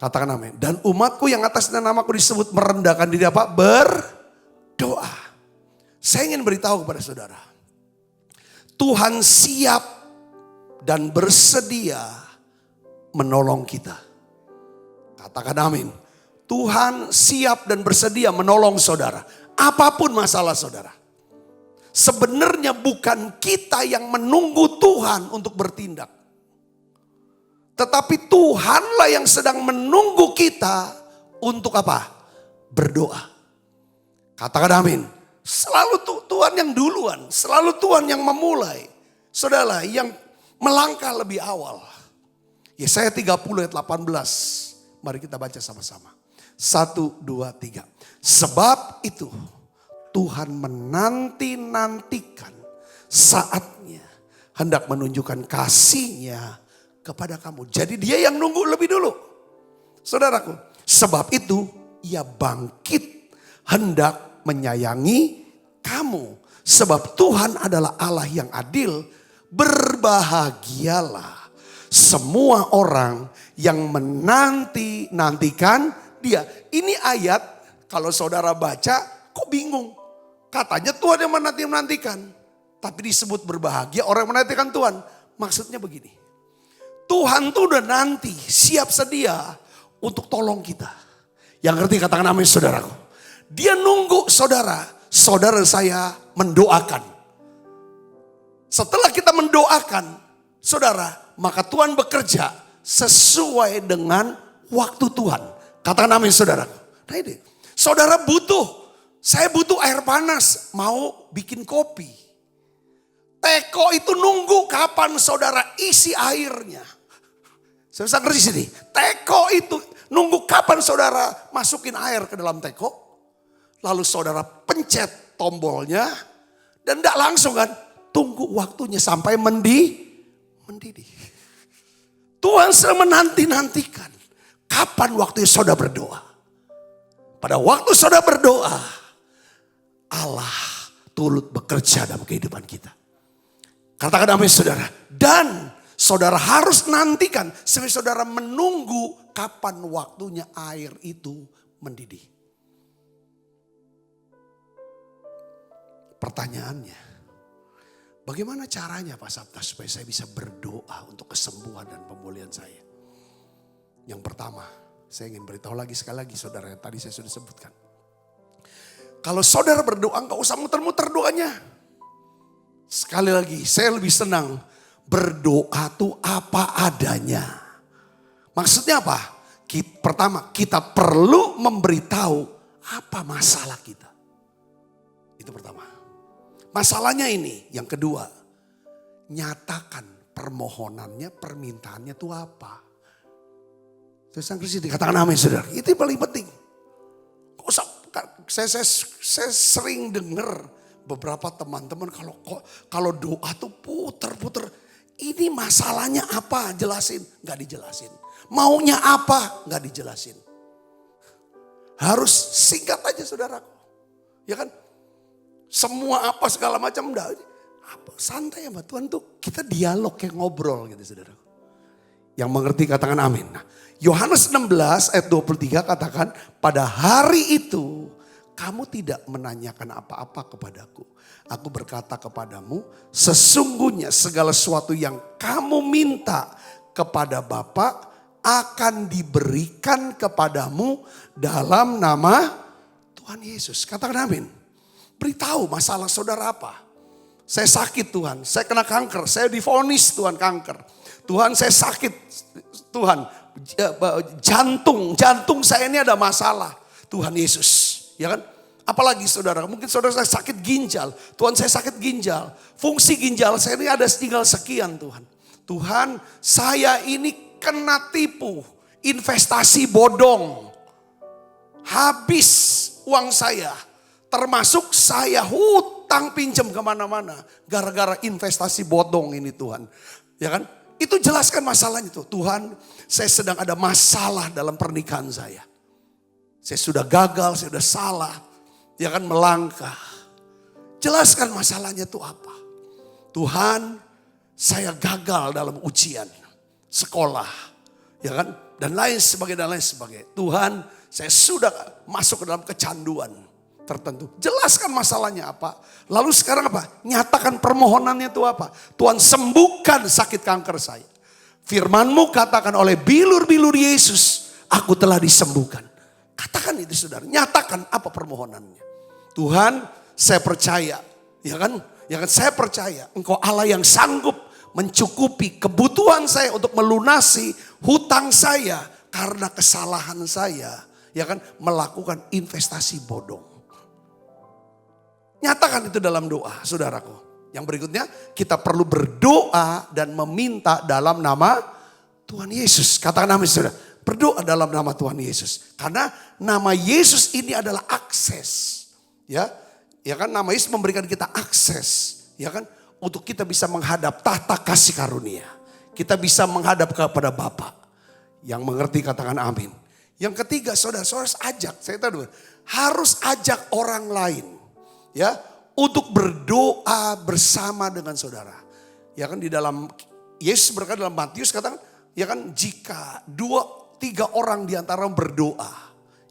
Katakan amin. Dan umatku yang atas namaku disebut merendahkan diri apa? Berdoa. Saya ingin beritahu kepada saudara. Tuhan siap dan bersedia menolong kita. Katakan amin. Tuhan siap dan bersedia menolong saudara. Apapun masalah saudara. Sebenarnya bukan kita yang menunggu Tuhan untuk bertindak. Tetapi Tuhanlah yang sedang menunggu kita untuk apa? Berdoa. Katakan amin. Selalu Tuhan yang duluan, selalu Tuhan yang memulai. Saudara yang melangkah lebih awal. Yesaya 30 ayat 18. Mari kita baca sama-sama. 1, 2, 3. Sebab itu Tuhan menanti-nantikan saatnya hendak menunjukkan kasih-Nya kepada kamu. Jadi dia yang nunggu lebih dulu. Saudaraku, sebab itu ia bangkit hendak menyayangi kamu. Sebab Tuhan adalah Allah yang adil. Berbahagialah semua orang yang menanti-nantikan Dia. Ini ayat kalau saudara baca kok bingung. Katanya Tuhan yang menanti-nantikan. Tapi disebut berbahagia orang yang menantikan Tuhan. Maksudnya begini. Tuhan tuh udah nanti siap sedia untuk tolong kita. Yang ngerti katakan amin saudaraku. Dia nunggu saudara. Saudara saya mendoakan. Setelah kita mendoakan saudara. Maka Tuhan bekerja sesuai dengan waktu Tuhan. Katakan amin saudara. Nah ini, saudara butuh, saya butuh air panas, mau bikin kopi. Teko itu nunggu kapan saudara isi airnya. Saya bisa ngerti sini. Teko itu nunggu kapan saudara masukin air ke dalam teko. Lalu saudara pencet tombolnya dan tidak langsung kan. Tunggu waktunya sampai mendidih. Tuhan sedang menanti-nantikan. Kapan waktu saudara berdoa? Pada waktu saudara berdoa, Allah turut bekerja dalam kehidupan kita. Katakan amin saudara. Dan saudara harus nantikan sampai saudara menunggu kapan waktunya air itu mendidih. Pertanyaannya, bagaimana caranya Pak Sabta supaya saya bisa berdoa untuk kesembuhan dan pemulihan saya? Yang pertama, saya ingin beritahu lagi sekali lagi saudara yang tadi saya sudah sebutkan. Kalau saudara berdoa enggak usah muter-muter doanya. Sekali lagi, saya lebih senang berdoa tuh apa adanya. Maksudnya apa? Pertama, kita perlu memberitahu apa masalah kita. Itu pertama. Masalahnya ini. Yang kedua, nyatakan permohonannya, permintaannya itu apa. Katakan amin saudara. Itu yang paling penting. Saya sering dengar beberapa teman-teman kalau doa tuh puter-puter. Ini masalahnya apa? Jelasin. Gak dijelasin. Maunya apa? Gak dijelasin. Harus singkat aja saudaraku. Ya kan? Semua apa segala macam. Santai ya Tuhan tuh. Kita dialog kayak ngobrol gitu saudaraku. Yang mengerti katakan amin. Nah, Yohanes 16 ayat 23 katakan, pada hari itu kamu tidak menanyakan apa-apa kepadaku. Aku berkata kepadamu, sesungguhnya segala sesuatu yang kamu minta kepada Bapa akan diberikan kepadamu dalam nama Tuhan Yesus. Katakan amin. Beritahu masalah saudara apa. Saya sakit Tuhan, saya kena kanker, saya divonis Tuhan kanker. Tuhan saya sakit, Tuhan jantung saya ini ada masalah. Tuhan Yesus, ya kan? Apalagi saudara, mungkin saudara saya sakit ginjal. Tuhan saya sakit ginjal. Fungsi ginjal saya ini ada tinggal sekian Tuhan. Tuhan saya ini kena tipu, investasi bodong. Habis uang saya, termasuk saya hutang pinjam kemana-mana. Gara-gara investasi bodong ini Tuhan, ya kan? Itu jelaskan masalahnya itu. Tuhan, saya sedang ada masalah dalam pernikahan saya. Saya sudah gagal, saya sudah salah. Ya kan melangkah. Jelaskan masalahnya itu apa. Tuhan, saya gagal dalam ujian. Sekolah. Ya kan. Dan lain sebagainya. Tuhan, saya sudah masuk ke dalam kecanduan tertentu. Jelaskan masalahnya apa. Lalu sekarang apa? Nyatakan permohonannya itu apa. Tuhan sembuhkan sakit kanker saya. Firman-Mu katakan oleh bilur-bilur Yesus, aku telah disembuhkan. Katakan itu saudara. Nyatakan apa permohonannya. Tuhan saya percaya. Ya kan? Saya percaya Engkau Allah yang sanggup mencukupi kebutuhan saya untuk melunasi hutang saya. Karena kesalahan saya. Ya kan? Melakukan investasi bodong. Nyatakan itu dalam doa, saudaraku. Yang berikutnya, kita perlu berdoa dan meminta dalam nama Tuhan Yesus. Katakan amin saudara. Berdoa dalam nama Tuhan Yesus. Karena nama Yesus ini adalah akses. Ya kan, nama Yesus memberikan kita akses. Ya kan, untuk kita bisa menghadap tahta kasih karunia. Kita bisa menghadap kepada Bapa. Yang mengerti katakan amin. Yang ketiga saudara harus ajak. Saya tahu harus ajak orang lain. Ya, untuk berdoa bersama dengan saudara. Ya kan, di dalam Yesus berkata dalam Matius katakan, ya kan, jika 2-3 orang di antara berdoa,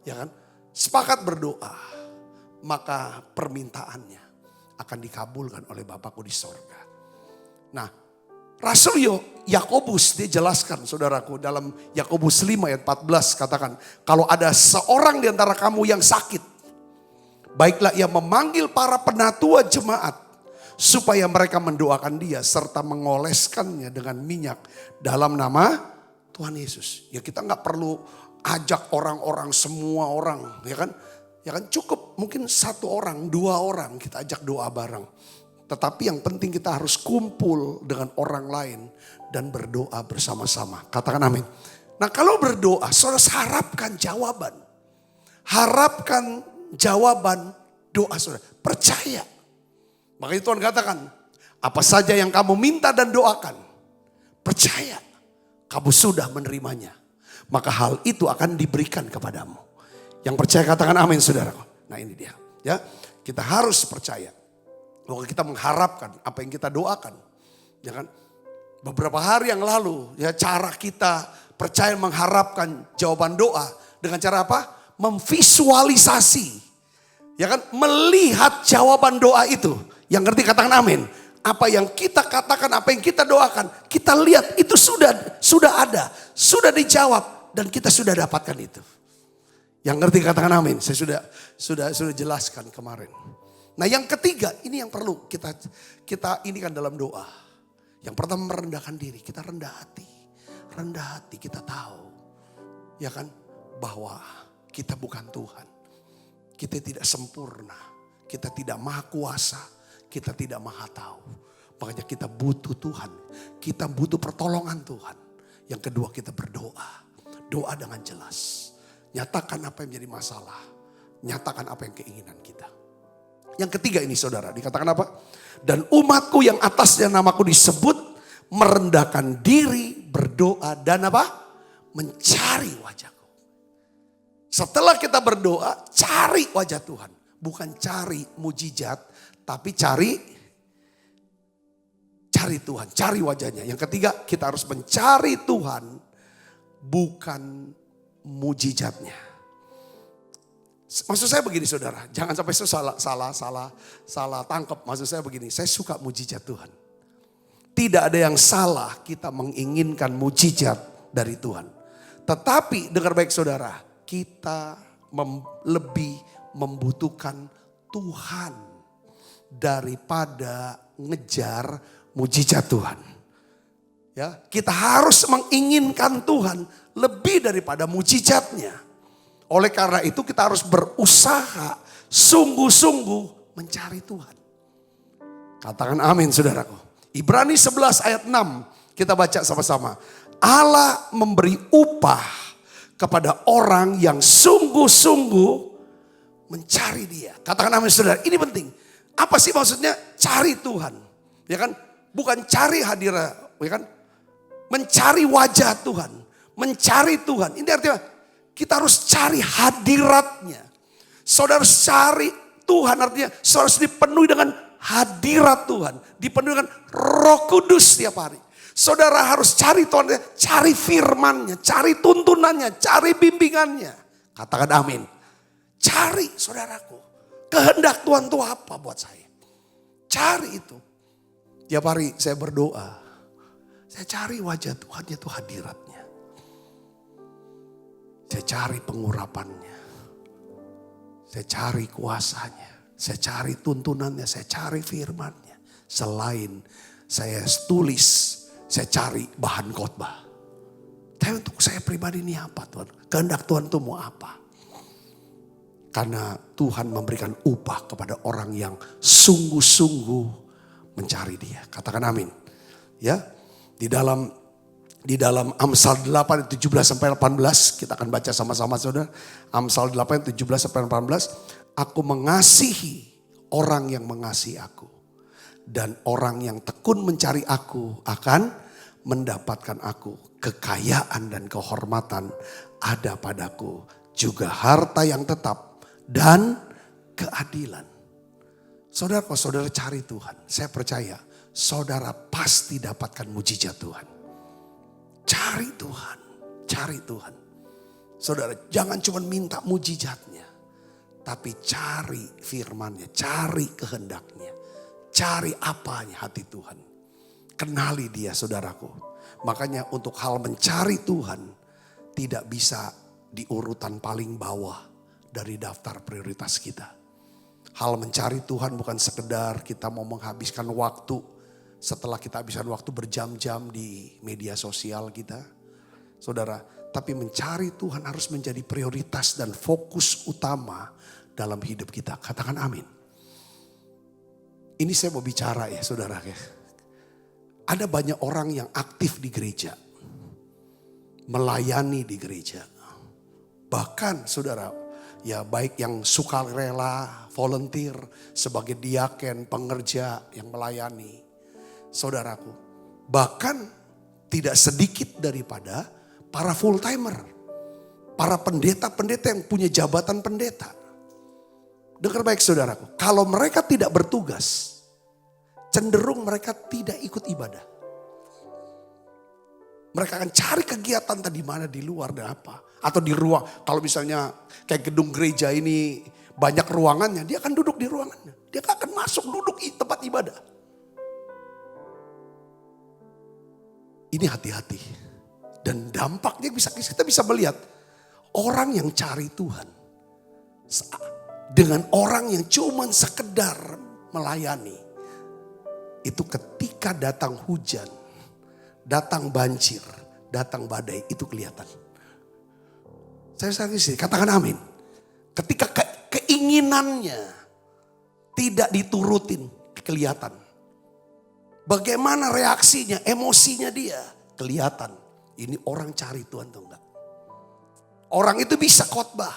ya kan, sepakat berdoa, maka permintaannya akan dikabulkan oleh Bapakku di sorga. Nah, Rasul Yakobus dia jelaskan saudaraku dalam Yakobus 5 ayat 14 katakan, kalau ada seorang di antara kamu yang sakit, baiklah ia memanggil para penatua jemaat supaya mereka mendoakan dia serta mengoleskannya dengan minyak dalam nama Tuhan Yesus. Ya kita nggak perlu ajak orang-orang, semua orang, ya kan? Ya kan, cukup mungkin 1 orang, 2 orang kita ajak doa bareng. Tetapi yang penting kita harus kumpul dengan orang lain dan berdoa bersama-sama. Katakan amin. Nah kalau berdoa, saudara harapkan jawaban. Harapkan jawaban doa saudara. Percaya. Makanya Tuhan katakan, apa saja yang kamu minta dan doakan, percaya kamu sudah menerimanya. Maka hal itu akan diberikan kepadamu. Yang percaya katakan amin saudara. Nah ini dia. Ya, kita harus percaya. Bahwa kita mengharapkan apa yang kita doakan. Ya kan? Beberapa hari yang lalu ya cara kita percaya mengharapkan jawaban doa dengan cara apa? Memvisualisasi. Ya kan? Melihat jawaban doa itu. Yang ngerti katakan amin. Apa yang kita katakan, apa yang kita doakan, kita lihat itu sudah ada, sudah dijawab dan kita sudah dapatkan itu. Yang ngerti katakan amin. Saya sudah jelaskan kemarin. Nah yang ketiga, ini yang perlu kita ini kan dalam doa. Yang pertama merendahkan diri, kita rendah hati. Rendah hati kita tahu, ya kan, bahwa kita bukan Tuhan. Kita tidak sempurna, kita tidak maha kuasa, kita tidak maha tahu. Makanya kita butuh Tuhan, kita butuh pertolongan Tuhan. Yang kedua kita berdoa, doa dengan jelas. Nyatakan apa yang menjadi masalah, nyatakan apa yang keinginan kita. Yang ketiga ini saudara, dikatakan apa? Dan umatku yang atasnya namaku disebut merendahkan diri, berdoa dan apa? Mencari wajahku. Setelah kita berdoa, cari wajah Tuhan. Bukan cari mujizat, tapi cari Tuhan, cari wajahnya. Yang ketiga, kita harus mencari Tuhan, bukan mujizatnya. Maksud saya begini saudara, jangan sampai salah tangkap. Maksud saya begini, saya suka mujizat Tuhan. Tidak ada yang salah kita menginginkan mujizat dari Tuhan. Tetapi dengar baik saudara, kita lebih membutuhkan Tuhan daripada ngejar mujizat Tuhan. Ya, kita harus menginginkan Tuhan lebih daripada mujizatnya. Oleh karena itu kita harus berusaha sungguh-sungguh mencari Tuhan. Katakan amin saudaraku. Ibrani 11 ayat 6 kita baca sama-sama. Allah memberi upah kepada orang yang sungguh-sungguh mencari dia. Katakan amin saudara, ini penting. Apa sih maksudnya cari Tuhan? Ya kan? Bukan cari hadirat, ya kan? Mencari wajah Tuhan, mencari Tuhan. Ini artinya kita harus cari hadiratnya. Saudara cari Tuhan artinya saudara harus dipenuhi dengan hadirat Tuhan. Dipenuhi dengan Roh Kudus setiap hari. Saudara harus cari Tuhan, cari firman-Nya, cari tuntunannya, cari bimbingannya. Katakan amin. Cari saudaraku. Kehendak Tuhan itu apa buat saya? Cari itu. Tiap hari saya berdoa. Saya cari wajah Tuhan, yaitu hadiratnya. Saya cari pengurapannya. Saya cari kuasanya. Saya cari tuntunannya. Saya cari firmannya. Selain saya tulis, saya cari bahan khotbah. Tapi untuk saya pribadi ini apa Tuhan? Kehendak Tuhan itu mau apa? Karena Tuhan memberikan upah kepada orang yang sungguh-sungguh mencari dia. Katakan amin. Ya, di dalam Di dalam Amsal 8 17 sampai 18 kita akan baca sama-sama saudara. Amsal 8 17 sampai 18. Aku mengasihi orang yang mengasihi aku. Dan orang yang tekun mencari aku akan mendapatkan aku. Kekayaan dan kehormatan ada padaku. Juga harta yang tetap dan keadilan. Saudara, kalau saudara cari Tuhan, saya percaya saudara pasti dapatkan mujizat Tuhan. Cari Tuhan, cari Tuhan. Saudara, jangan cuma minta mujizatnya, tapi cari firman-Nya, cari kehendaknya, cari apanya hati Tuhan. Kenali Dia, saudaraku. Makanya untuk hal mencari Tuhan tidak bisa di urutan paling bawah dari daftar prioritas kita. Hal mencari Tuhan bukan sekedar kita mau menghabiskan waktu. Setelah kita habiskan waktu berjam-jam di media sosial kita. Saudara, tapi mencari Tuhan harus menjadi prioritas dan fokus utama dalam hidup kita. Katakan amin. Ini saya mau bicara ya saudara. Ada banyak orang yang aktif di gereja. Melayani di gereja. Bahkan saudara, ya baik yang sukarela, volunteer, sebagai diaken, pengerja yang melayani. Saudaraku, bahkan tidak sedikit daripada para full timer, para pendeta-pendeta yang punya jabatan pendeta. Dengar baik saudaraku, kalau mereka tidak bertugas, cenderung mereka tidak ikut ibadah. Mereka akan cari kegiatan tadi mana di luar dan apa. Atau di ruang, kalau misalnya kayak gedung gereja ini banyak ruangannya, dia akan duduk di ruangannya. Dia akan masuk duduk di tempat ibadah. Ini hati-hati. Dan dampaknya kita bisa melihat orang yang cari Tuhan. Dengan orang yang cuma sekedar melayani. Itu ketika datang hujan, datang banjir, datang badai, itu kelihatan. Saya katakan amin. Ketika keinginannya tidak diturutin, kelihatan. Bagaimana reaksinya, emosinya dia, kelihatan. Ini orang cari Tuhan tuh enggak. Orang itu bisa khotbah.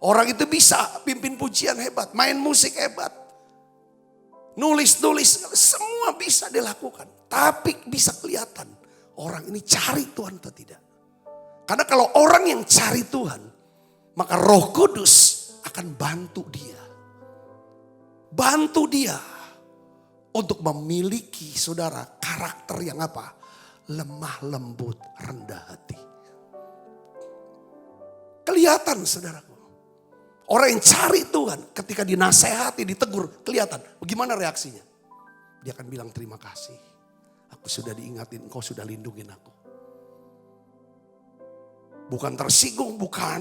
Orang itu bisa pimpin pujian hebat, main musik hebat. Nulis, semua bisa dilakukan. Tapi bisa kelihatan orang ini cari Tuhan atau tidak. Karena kalau orang yang cari Tuhan, maka Roh Kudus akan bantu dia. Bantu dia untuk memiliki saudara karakter yang apa? Lemah lembut, rendah hati. Kelihatan saudaraku. Orang yang cari Tuhan ketika dinasehati, ditegur, kelihatan. Bagaimana reaksinya? Dia akan bilang terima kasih. Aku sudah diingatin, engkau sudah lindungin aku. Bukan tersinggung, bukan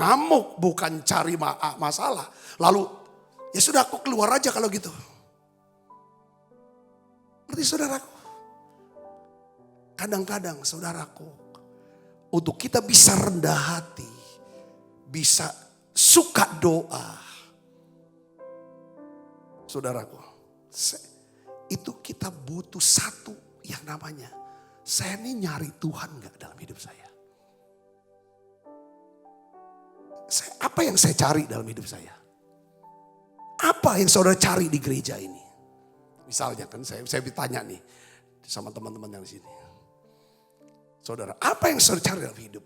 ngamuk, bukan cari masalah. Lalu ya sudah aku keluar aja kalau gitu. Berarti saudaraku, kadang-kadang saudaraku, untuk kita bisa rendah hati, bisa suka doa. Saudaraku, itu kita butuh satu yang namanya, saya ini nyari Tuhan gak dalam hidup saya? Apa yang saya cari dalam hidup saya? Apa yang saudara cari di gereja ini? Misalnya kan saya ditanya nih sama teman-teman yang di sini. Saudara, apa yang saudara cari dalam hidup?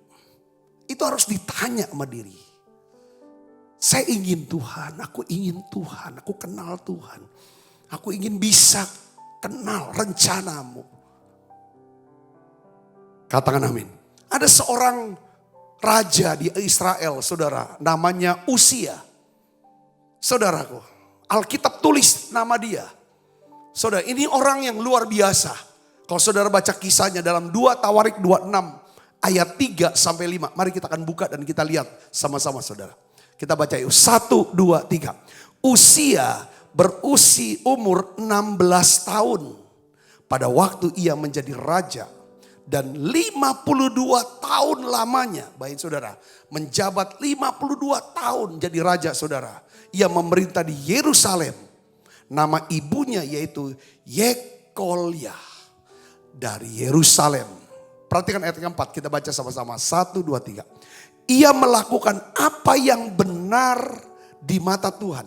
Itu harus ditanya sama diri. Saya ingin Tuhan, aku ingin Tuhan, aku kenal Tuhan. Aku ingin bisa kenal rencanamu. Katakan amin. Ada seorang raja di Israel, saudara, namanya Usia. Saudaraku, Alkitab tulis nama dia. Saudara, ini orang yang luar biasa. Kalau saudara baca kisahnya dalam 2 Tawarik 26 ayat 3 sampai 5. Mari kita akan buka dan kita lihat sama-sama saudara. Kita baca yuk. 1, 2, 3. Usia berusia umur 16 tahun. Pada waktu ia menjadi raja. Dan 52 tahun lamanya. Baik saudara. Menjabat 52 tahun jadi raja saudara. Ia memerintah di Yerusalem. Nama ibunya yaitu Yekolia dari Yerusalem. Perhatikan ayat yang keempat, kita baca sama-sama. 1, 2, 3. Ia melakukan apa yang benar di mata Tuhan.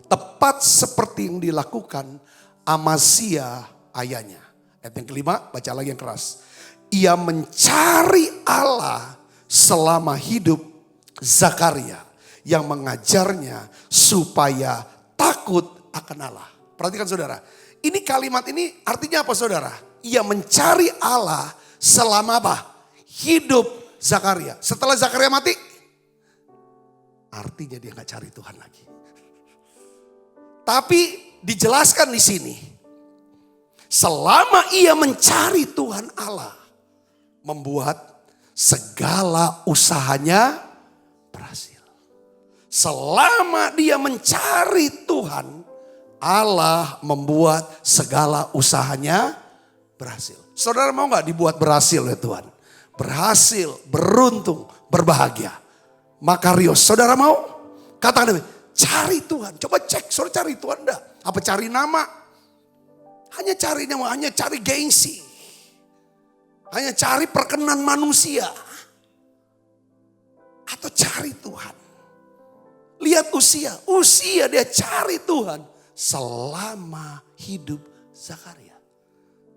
Tepat seperti yang dilakukan Amazia ayahnya. Ayat yang kelima, baca lagi yang keras. Ia mencari Allah selama hidup Zakaria yang mengajarnya supaya takut akan Allah. Perhatikan saudara, ini kalimat ini artinya apa saudara? Ia mencari Allah selama apa? Hidup Zakaria. Setelah Zakaria mati, artinya dia gak cari Tuhan lagi. Tapi dijelaskan di sini, selama ia mencari Tuhan Allah, membuat segala usahanya berhasil. Selama dia mencari Tuhan, Allah membuat segala usahanya berhasil. Saudara mau gak dibuat berhasil oleh Tuhan? Berhasil, beruntung, berbahagia. Makarios, saudara mau? Katakan demi, cari Tuhan. Coba cek, saudara cari Tuhan enggak? Apa cari nama? Hanya cari nama, hanya cari gengsi. Hanya cari perkenan manusia. Atau cari Tuhan. Lihat usia dia cari Tuhan selama hidup Zakaria.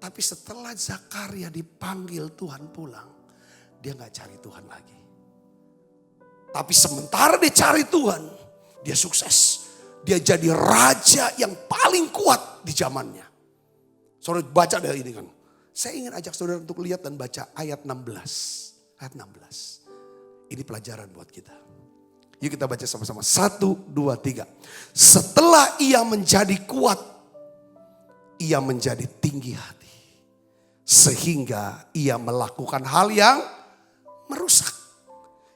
Tapi setelah Zakaria dipanggil Tuhan pulang, dia gak cari Tuhan lagi. Tapi sementara dia cari Tuhan, dia sukses. Dia jadi raja yang paling kuat di zamannya. Saudara baca dari ini kan. Saya ingin ajak saudara untuk lihat dan baca ayat 16. Ayat 16. Ini pelajaran buat kita. Yuk kita baca sama-sama. 1, 2, 3. Setelah ia menjadi kuat, ia menjadi tinggi hati. Sehingga ia melakukan hal yang merusak.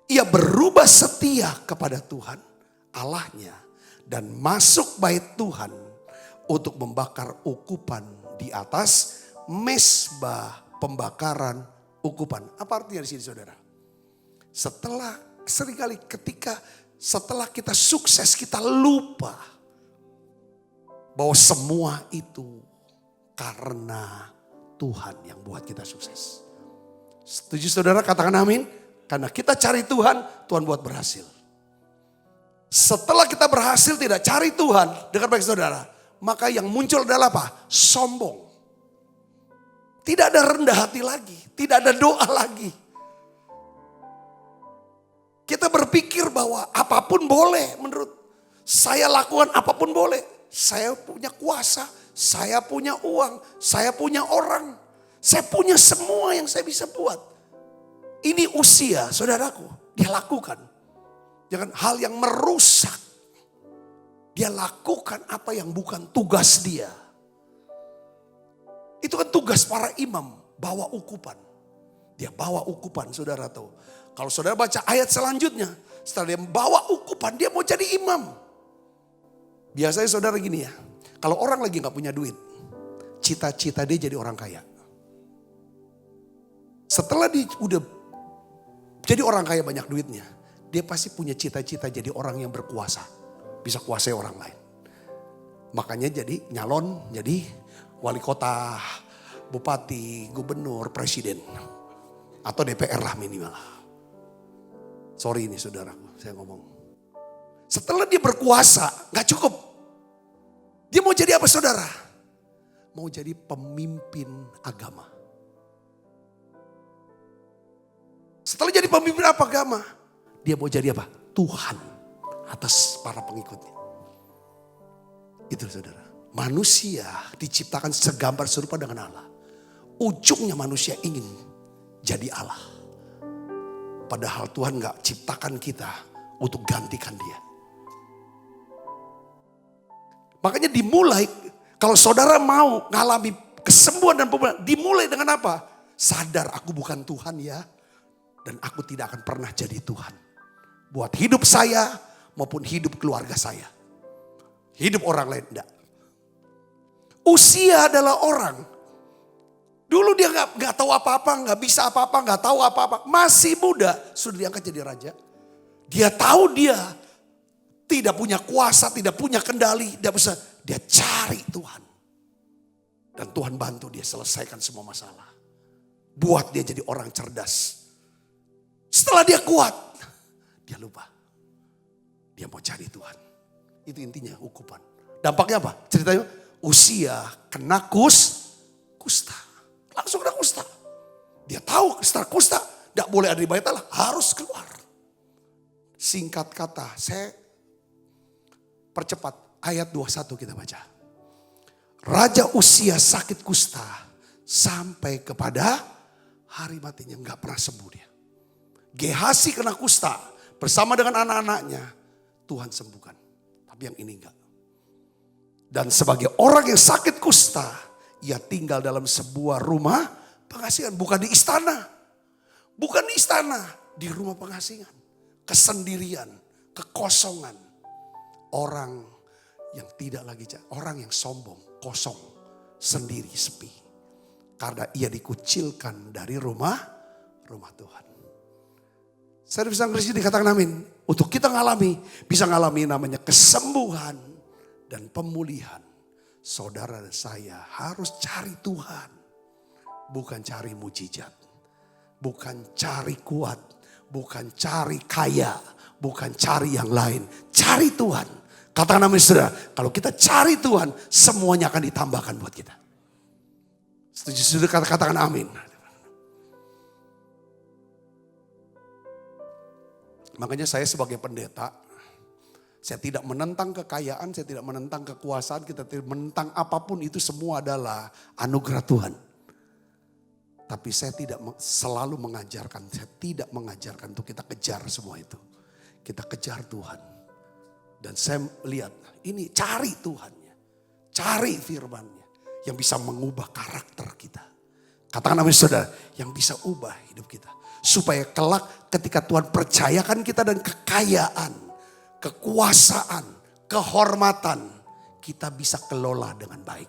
Ia berubah setia kepada Tuhan Allahnya. Dan masuk bait Tuhan untuk membakar ukupan di atas mezbah pembakaran ukupan. Apa artinya di sini saudara? Seringkali setelah kita sukses kita lupa bahwa semua itu karena Tuhan yang buat kita sukses. Setuju saudara? Katakan amin. Karena kita cari Tuhan, Tuhan buat berhasil. Setelah kita berhasil tidak cari Tuhan, dengar baik saudara, maka yang muncul adalah apa? Sombong. Tidak ada rendah hati lagi, tidak ada doa lagi. Kita berpikir bahwa apapun boleh, menurut saya lakukan apapun boleh. Saya punya kuasa, saya punya uang, saya punya orang, saya punya semua yang saya bisa buat. Ini usia saudaraku, dia lakukan. Jangan hal yang merusak. Dia lakukan apa yang bukan tugas dia. Itu kan tugas para imam, bawa ukupan. Dia bawa ukupan, saudara tahu. Kalau saudara baca ayat selanjutnya, setelah dia bawa ukupan, dia mau jadi imam. Biasanya saudara gini ya, kalau orang lagi gak punya duit, cita-cita dia jadi orang kaya. Setelah dia udah jadi orang kaya banyak duitnya, dia pasti punya cita-cita jadi orang yang berkuasa. Bisa kuasai orang lain. Makanya jadi nyalon, jadi wali kota, bupati, gubernur, presiden. Atau DPR lah minimal. Sorry ini saudaraku, saya ngomong. Setelah dia berkuasa, gak cukup. Dia mau jadi apa saudara? Mau jadi pemimpin agama. Setelah jadi pemimpin agama, dia mau jadi apa? Tuhan atas para pengikutnya. Itu saudara. Manusia diciptakan segambar serupa dengan Allah. Ujungnya manusia ingin jadi Allah. Padahal Tuhan gak ciptakan kita untuk gantikan dia. Makanya dimulai, kalau saudara mau ngalami kesembuhan dan pemulihan, dimulai dengan apa? Sadar aku bukan Tuhan ya. Dan aku tidak akan pernah jadi Tuhan. Buat hidup saya maupun hidup keluarga saya. Hidup orang lain enggak. Usia adalah orang. Dulu dia gak tahu apa-apa, gak bisa apa-apa, gak tahu apa-apa. Masih muda, sudah diangkat jadi raja. Dia tahu dia tidak punya kuasa, tidak punya kendali, tidak bisa. Dia cari Tuhan. Dan Tuhan bantu dia selesaikan semua masalah. buat dia jadi orang cerdas. Setelah dia kuat, dia lupa. Dia mau cari Tuhan. Itu intinya hukuman. Dampaknya apa? Ceritanya Uzia kena kusta. Langsung kena kusta. Dia tahu setelah kusta tidak boleh ada di bait Allah, harus keluar. Singkat kata, saya percepat ayat 21 kita baca. Raja Uzia sakit kusta sampai kepada hari matinya, nggak pernah sembuh dia. Gehasi kena kusta bersama dengan anak-anaknya, Tuhan sembuhkan. Tapi yang ini enggak. Dan sebagai orang yang sakit kusta, ia tinggal dalam sebuah rumah pengasingan, bukan di istana. Bukan di istana, di rumah pengasingan. Kesendirian, kekosongan. Orang yang tidak lagi, orang yang sombong, kosong, sendiri, sepi. Karena ia dikucilkan dari rumah Tuhan. Saya bisa ngerti dikatakan amin. Untuk kita bisa ngalami namanya kesembuhan dan pemulihan. Saudara dan saya harus cari Tuhan. Bukan cari mujizat. Bukan cari kuat. Bukan cari kaya. Bukan cari yang lain. Cari Tuhan. Katakan amin saudara. Kalau kita cari Tuhan, semuanya akan ditambahkan buat kita. Setuju saudara, katakan amin. Makanya saya sebagai pendeta, saya tidak menentang kekayaan, saya tidak menentang kekuasaan, kita tidak menentang apapun, itu semua adalah anugerah Tuhan. Tapi saya tidak selalu mengajarkan, saya tidak mengajarkan untuk kita kejar semua itu. Kita kejar Tuhan. Dan saya lihat, ini cari Tuhannya, cari firman-Nya yang bisa mengubah karakter kita. Katakan amin saudara, yang bisa ubah hidup kita. Supaya kelak ketika Tuhan percayakan kita dan kekayaan, kekuasaan, kehormatan, kita bisa kelola dengan baik.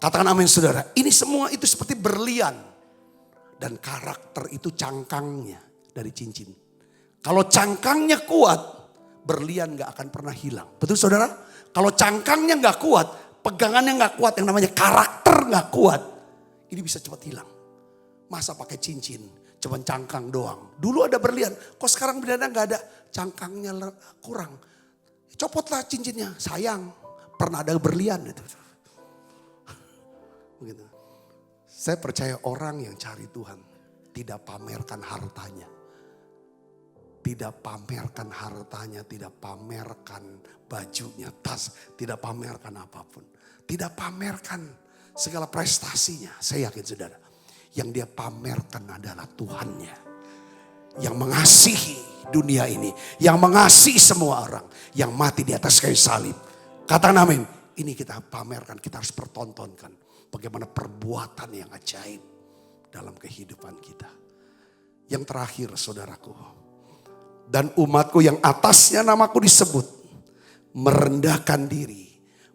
Katakan amin saudara, ini semua itu seperti berlian. Dan karakter itu cangkangnya dari cincin. Kalau cangkangnya kuat, berlian gak akan pernah hilang. Betul saudara? Kalau cangkangnya gak kuat, pegangannya gak kuat, yang namanya karakter gak kuat, ini bisa cepat hilang. Masa pakai cincin? Cuman cangkang doang. Dulu ada berlian. Kok sekarang berliannya gak ada? Cangkangnya kurang. Copotlah cincinnya. Sayang. Pernah ada berlian itu. Begitu. Saya percaya orang yang cari Tuhan tidak pamerkan hartanya. Tidak pamerkan hartanya. Tidak pamerkan bajunya, tas. Tidak pamerkan apapun. Tidak pamerkan segala prestasinya. Saya yakin saudara. Yang dia pamerkan adalah Tuhannya. Yang mengasihi dunia ini. Yang mengasihi semua orang. Yang mati di atas kayu salib. Katakan amin. Ini kita pamerkan, kita harus pertontonkan. Bagaimana perbuatan yang ajaib dalam kehidupan kita. Yang terakhir saudaraku. Dan umatku yang atasnya namaku disebut. Merendahkan diri.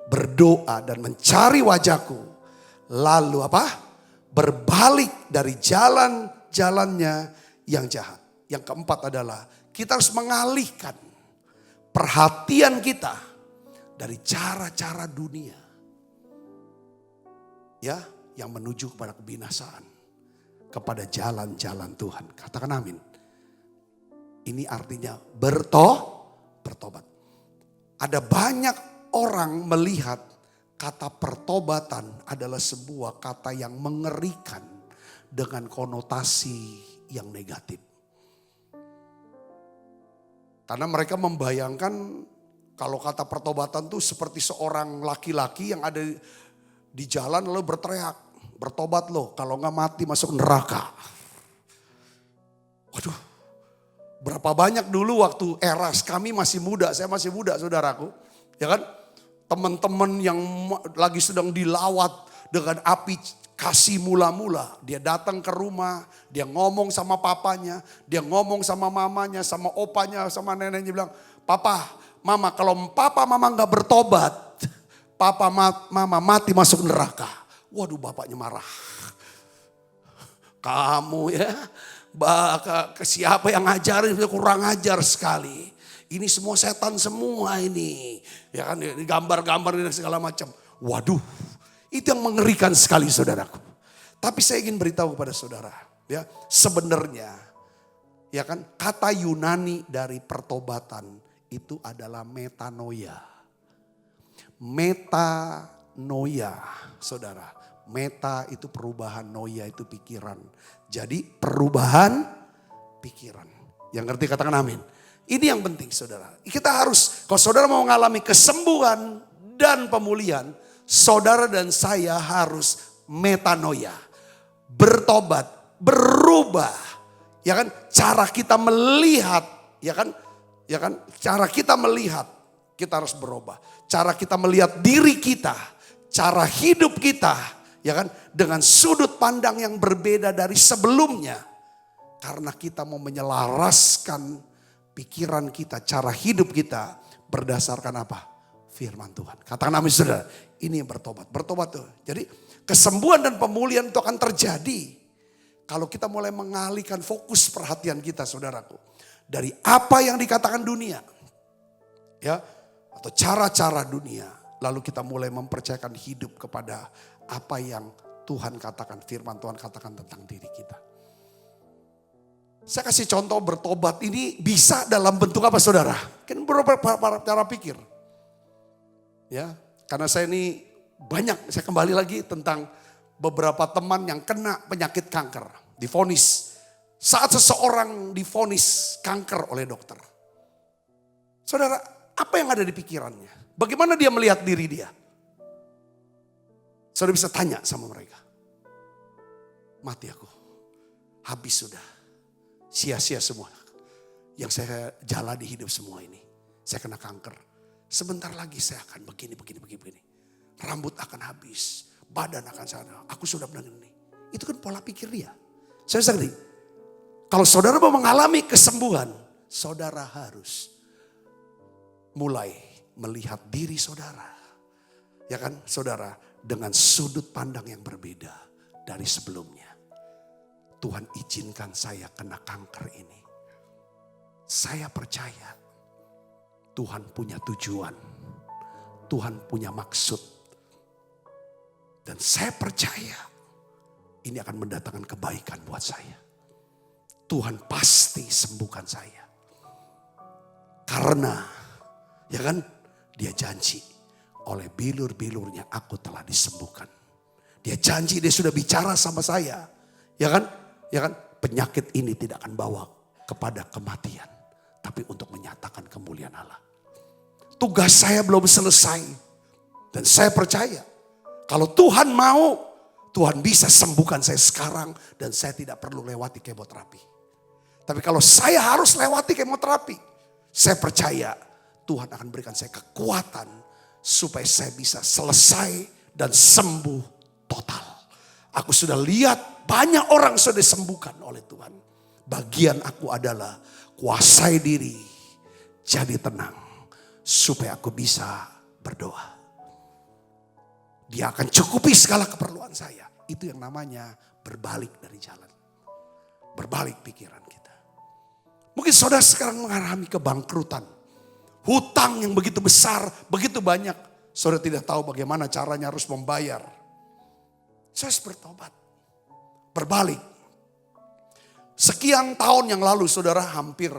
Berdoa dan mencari wajahku. Lalu apa? Berbalik dari jalan-jalannya yang jahat. Yang keempat adalah kita harus mengalihkan perhatian kita dari cara-cara dunia. Ya, yang menuju kepada kebinasaan. Kepada jalan-jalan Tuhan. Katakan amin. Ini artinya bertobat. Ada banyak orang melihat kata pertobatan adalah sebuah kata yang mengerikan dengan konotasi yang negatif. Karena mereka membayangkan kalau kata pertobatan itu seperti seorang laki-laki yang ada di jalan lalu berteriak, bertobat loh, kalau nggak mati masuk neraka. Waduh, berapa banyak dulu waktu eras kami masih muda, saya masih muda saudaraku, ya kan? Teman-teman yang lagi sedang dilawat dengan api kasih mula-mula. Dia datang ke rumah, dia ngomong sama papanya, dia ngomong sama mamanya, sama opanya, sama neneknya bilang, "Papa, mama, kalau papa mama gak bertobat, papa mama mati masuk neraka." Waduh, bapaknya marah. Kamu ya, ke siapa yang ngajarin, kurang ajar sekali. Ini semua setan semua ini. Ya kan, gambar-gambar dan segala macam. Waduh, itu yang mengerikan sekali saudaraku. Tapi saya ingin beritahu kepada saudara, ya, sebenarnya, ya kan, kata Yunani dari pertobatan itu adalah metanoia. Metanoia, saudara. Meta itu perubahan, noia itu pikiran. Jadi perubahan pikiran. Yang ngerti katakan amin. Ini yang penting saudara. Kita harus, kalau saudara mau mengalami kesembuhan dan pemulihan, saudara dan saya harus metanoia. Bertobat, berubah. Ya kan, cara kita melihat, ya kan, cara kita melihat, kita harus berubah. Cara kita melihat diri kita, cara hidup kita, ya kan, dengan sudut pandang yang berbeda dari sebelumnya. Karena kita mau menyelaraskan pikiran kita, cara hidup kita berdasarkan apa? Firman Tuhan. Katakan amin saudara. Ini yang bertobat. Bertobat tuh. Jadi kesembuhan dan pemulihan itu akan terjadi kalau kita mulai mengalihkan fokus perhatian kita, saudaraku, dari apa yang dikatakan dunia, ya, atau cara-cara dunia, lalu kita mulai mempercayakan hidup kepada apa yang Tuhan katakan, firman Tuhan katakan tentang diri kita. Saya kasih contoh bertobat ini bisa dalam bentuk apa saudara? Kan beberapa cara pikir. Ya, karena saya ini banyak, saya kembali lagi tentang beberapa teman yang kena penyakit kanker. Divonis. Saat seseorang divonis kanker oleh dokter. Saudara, apa yang ada di pikirannya? Bagaimana dia melihat diri dia? Saudara bisa tanya sama mereka. Mati aku. Habis sudah. Sia-sia semua. Yang saya jalani hidup semua ini. Saya kena kanker. Sebentar lagi saya akan begini. Rambut akan habis. Badan akan sana. Aku sudah begini. Itu kan pola pikir dia. Saya sering. Kalau saudara mau mengalami kesembuhan. Saudara harus mulai melihat diri saudara. Ya kan saudara. Dengan sudut pandang yang berbeda dari sebelumnya. Tuhan izinkan saya kena kanker ini. Saya percaya Tuhan punya tujuan. Tuhan punya maksud. Dan saya percaya ini akan mendatangkan kebaikan buat saya. Tuhan pasti sembuhkan saya. Karena, ya kan, dia janji. Oleh bilur-bilurnya aku telah disembuhkan. Dia janji, dia sudah bicara sama saya. Ya kan? Penyakit ini tidak akan bawa kepada kematian. Tapi untuk menyatakan kemuliaan Allah. Tugas saya belum selesai. Dan saya percaya. Kalau Tuhan mau, Tuhan bisa sembuhkan saya sekarang. Dan saya tidak perlu lewati kemoterapi. Tapi kalau saya harus lewati kemoterapi. Saya percaya Tuhan akan berikan saya kekuatan. Supaya saya bisa selesai dan sembuh total. Aku sudah lihat banyak orang sudah disembuhkan oleh Tuhan. Bagian aku adalah kuasai diri. Jadi tenang. Supaya aku bisa berdoa. Dia akan cukupi segala keperluan saya. Itu yang namanya berbalik dari jalan. Berbalik pikiran kita. Mungkin saudara sekarang mengalami kebangkrutan. Hutang yang begitu besar, begitu banyak. Saudara tidak tahu bagaimana caranya harus membayar. Saya harus bertobat. Berbalik. Sekian tahun yang lalu saudara hampir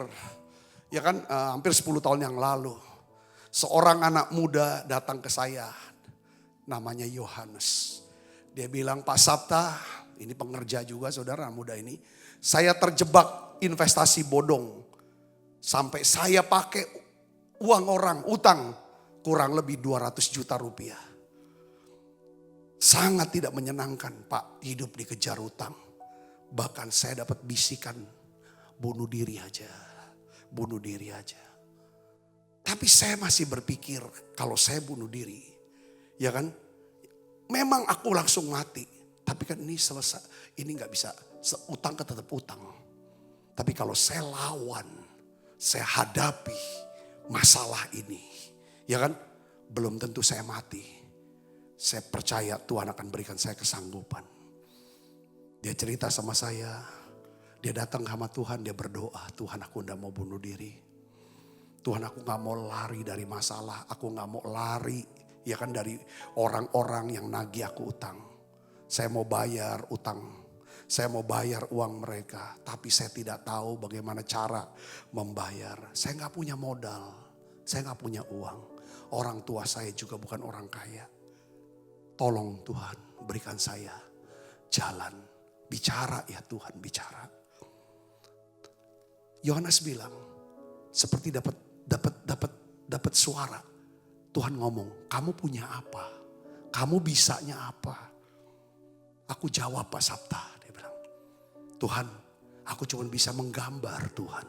10 tahun yang lalu. Seorang anak muda datang ke saya. Namanya Yohanes. Dia bilang, Pak Sabta, ini pengerja juga saudara muda ini. Saya terjebak investasi bodong. Sampai saya pakai uang orang, utang kurang lebih 200 juta rupiah. Sangat tidak menyenangkan Pak, hidup dikejar utang. Bahkan saya dapat bisikan, bunuh diri aja. Tapi saya masih berpikir, kalau saya bunuh diri, ya kan, memang aku langsung mati. Tapi kan ini selesai, ini gak bisa, utang kan tetap utang. Tapi kalau saya lawan, saya hadapi masalah ini, ya kan, belum tentu saya mati. Saya percaya Tuhan akan berikan saya kesanggupan. Dia cerita sama saya, dia datang sama Tuhan, dia berdoa, Tuhan aku gak mau bunuh diri. Tuhan aku gak mau lari dari masalah, aku gak mau lari, ya kan, dari orang-orang yang nagih aku utang. Saya mau bayar utang. Saya mau bayar uang mereka. Tapi saya tidak tahu bagaimana cara membayar. Saya gak punya modal. Saya gak punya uang. Orang tua saya juga bukan orang kaya. Tolong Tuhan berikan saya jalan. Bicara ya Tuhan, bicara. Yohanes bilang seperti dapat suara. Tuhan ngomong, kamu punya apa? Kamu bisanya apa? Aku jawab Pak Sabta. Dia bilang, Tuhan, aku cuma bisa menggambar Tuhan.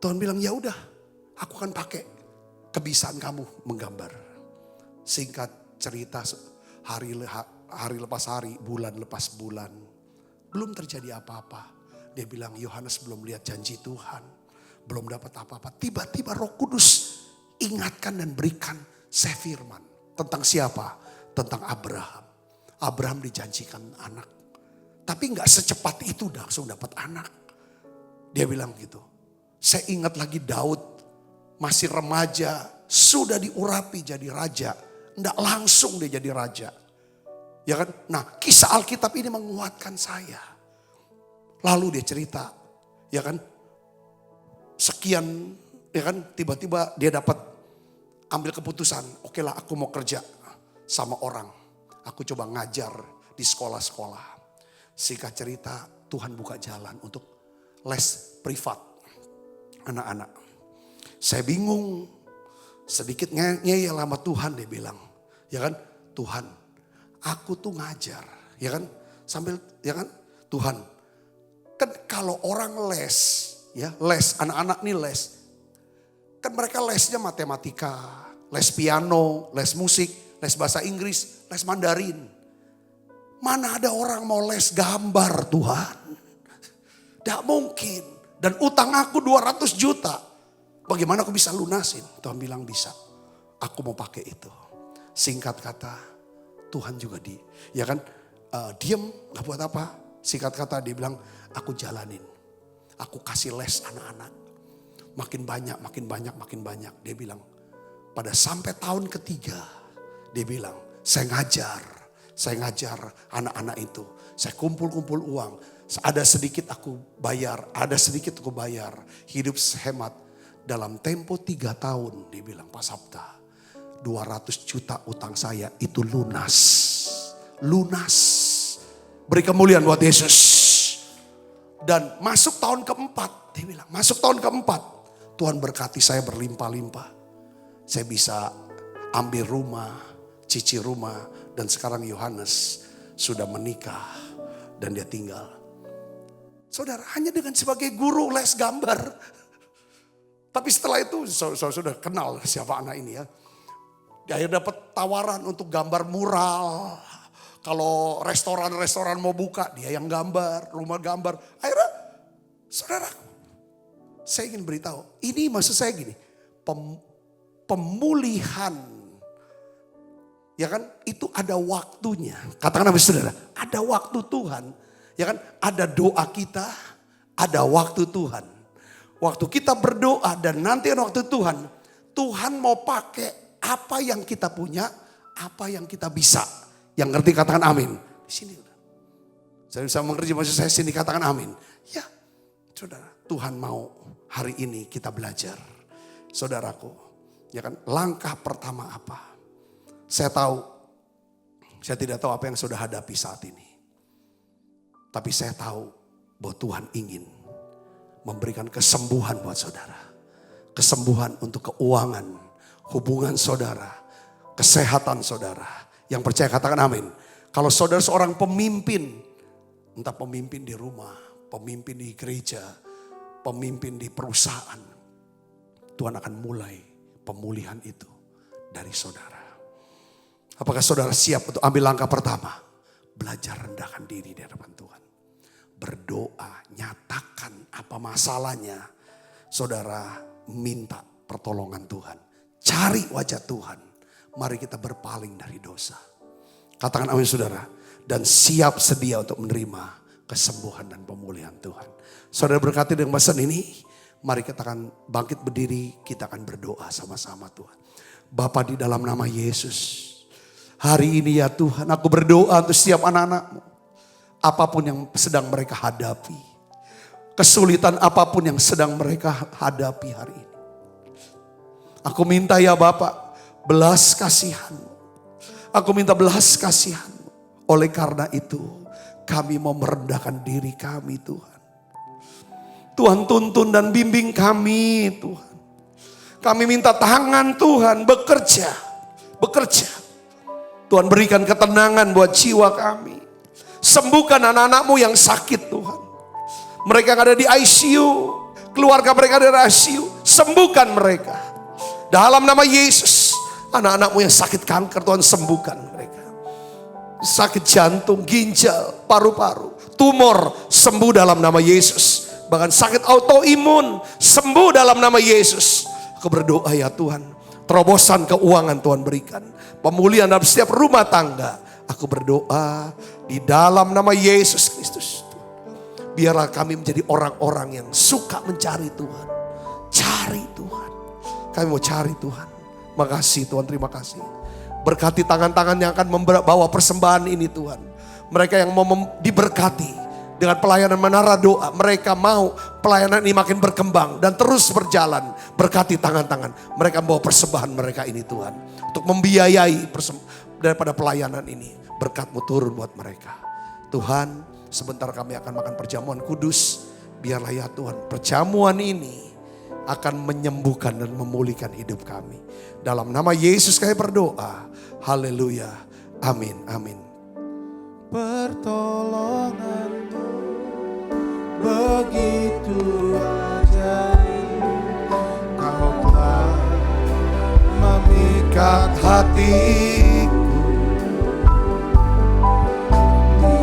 Tuhan bilang, ya udah, aku akan pakai kebisaan kamu menggambar. Singkat cerita, hari lepas hari, bulan lepas bulan, belum terjadi apa-apa. Dia bilang, Yohanes belum lihat janji Tuhan, belum dapat apa-apa. Tiba-tiba Roh Kudus ingatkan dan berikan saya firman. Tentang siapa? Tentang Abraham. Abraham dijanjikan anak. Tapi gak secepat itu langsung dapat anak. Dia bilang gitu. Saya ingat lagi Daud masih remaja. Sudah diurapi jadi raja. Nggak langsung dia jadi raja. Ya kan? Nah, kisah Alkitab ini menguatkan saya. Lalu dia cerita. Ya kan? Sekian. Ya kan? Tiba-tiba dia dapat ambil keputusan. Oke lah, aku mau kerja sama orang. Aku coba ngajar di sekolah-sekolah. Singkat cerita, Tuhan buka jalan untuk les privat anak-anak. Saya bingung, sedikit ngeyel sama Tuhan, dia bilang. Ya kan, Tuhan, aku tuh ngajar. Ya kan, sambil, ya kan, Tuhan. Kan kalau orang les, ya les, anak-anak nih les. Kan mereka lesnya matematika, les piano, les musik. Les bahasa Inggris, les Mandarin. Mana ada orang mau les gambar Tuhan. Tidak mungkin. Dan utang aku 200 juta. Bagaimana aku bisa lunasin? Tuhan bilang bisa. Aku mau pakai itu. Singkat kata, Tuhan juga ya kan, diem gak buat apa. Singkat kata dia bilang, aku jalanin. Aku kasih les anak-anak. Makin banyak, makin banyak, makin banyak. Dia bilang, pada sampai tahun ketiga, dia bilang, saya ngajar anak-anak itu. Saya kumpul-kumpul uang. Ada sedikit aku bayar, ada sedikit aku bayar. Hidup hemat. Dalam tempo 3 tahun, dia bilang, Pak Sabta, 200 juta utang saya itu lunas. Lunas. Beri kemuliaan buat Yesus. Dan masuk tahun keempat, dia bilang, masuk tahun keempat. Tuhan berkati saya berlimpah-limpah. Saya bisa ambil rumah, cicil rumah, dan sekarang Yohanes sudah menikah dan dia tinggal. Saudara, hanya dengan sebagai guru les gambar. Tapi setelah itu saudara sudah kenal siapa anak ini ya. Dia dapat tawaran untuk gambar mural. Kalau restoran-restoran mau buka, dia yang gambar, rumah gambar. Akhirnya, saudara, saya ingin beritahu, ini maksud saya gini, pemulihan. Ya kan, itu ada waktunya. Katakan apa saudara? Ada waktu Tuhan. Ya kan, ada doa kita, ada waktu Tuhan. Waktu kita berdoa dan nanti waktu Tuhan. Tuhan mau pakai apa yang kita punya, apa yang kita bisa. Yang ngerti katakan amin. Di sini. Saya bisa mengerti maksud saya sini katakan amin. Ya, saudara, Tuhan mau hari ini kita belajar. Saudaraku, ya kan, langkah pertama apa? Saya tidak tahu apa yang sudah hadapi saat ini. Tapi saya tahu bahwa Tuhan ingin memberikan kesembuhan buat saudara. Kesembuhan untuk keuangan, hubungan saudara, kesehatan saudara. Yang percaya katakan amin. Kalau saudara seorang pemimpin, entah pemimpin di rumah, pemimpin di gereja, pemimpin di perusahaan. Tuhan akan mulai pemulihan itu dari saudara. Apakah saudara siap untuk ambil langkah pertama? Belajar rendahkan diri di hadapan Tuhan. Berdoa, nyatakan apa masalahnya. Saudara minta pertolongan Tuhan. Cari wajah Tuhan. Mari kita berpaling dari dosa. Katakan amin saudara. Dan siap sedia untuk menerima kesembuhan dan pemulihan Tuhan. Saudara berkati dengan pesan ini. Mari kita akan bangkit berdiri. Kita akan berdoa sama-sama Tuhan. Bapa di dalam nama Yesus. Hari ini ya Tuhan, aku berdoa untuk setiap anak-anak-Mu. Apapun yang sedang mereka hadapi. Kesulitan apapun yang sedang mereka hadapi hari ini. Aku minta ya Bapak, belas kasihan-Mu. Aku minta belas kasihan-Mu. Oleh karena itu, kami mau merendahkan diri kami Tuhan. Tuhan tuntun dan bimbing kami Tuhan. Kami minta tangan Tuhan bekerja. Tuhan berikan ketenangan buat jiwa kami. Sembuhkan anak-anak-Mu yang sakit Tuhan. Mereka yang ada di ICU, keluarga mereka ada di ICU, sembuhkan mereka. Dalam nama Yesus, anak-anak-Mu yang sakit kanker Tuhan sembuhkan mereka. Sakit jantung, ginjal, paru-paru, tumor sembuh dalam nama Yesus. Bahkan sakit autoimun sembuh dalam nama Yesus. Aku berdoa ya Tuhan, terobosan keuangan Tuhan berikan. Pemulihan dalam setiap rumah tangga. Aku berdoa di dalam nama Yesus Kristus. Biarlah kami menjadi orang-orang yang suka mencari Tuhan. Cari Tuhan. Kami mau cari Tuhan. Makasih Tuhan, terima kasih. Berkati tangan-tangan yang akan membawa persembahan ini Tuhan. Mereka yang mau diberkati dengan pelayanan menara doa. Mereka mau pelayanan ini makin berkembang dan terus berjalan. Berkati tangan-tangan. Mereka membawa persembahan mereka ini Tuhan. Untuk membiayai daripada pelayanan ini. Berkat-Mu turun buat mereka. Tuhan, sebentar kami akan makan perjamuan kudus. Biarlah ya Tuhan, perjamuan ini akan menyembuhkan dan memulihkan hidup kami. Dalam nama Yesus kami berdoa. Haleluya. Amin. Amin. Pertolongan-Mu begitu ajaib. Kau telah memikat hatiku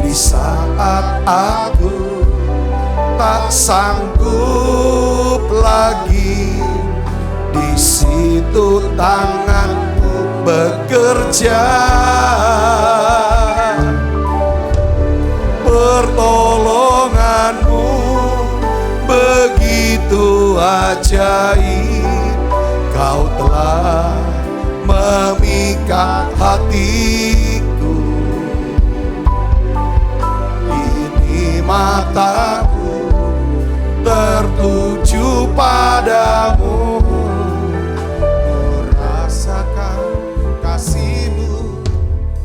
di saat aku tak sanggup lagi. Di situ tangan-Mu bekerja. Pertolongan-Mu begitu ajaib. Kau telah memikat hatiku. Ini mataku tertuju padamu. Merasakan kasih-Mu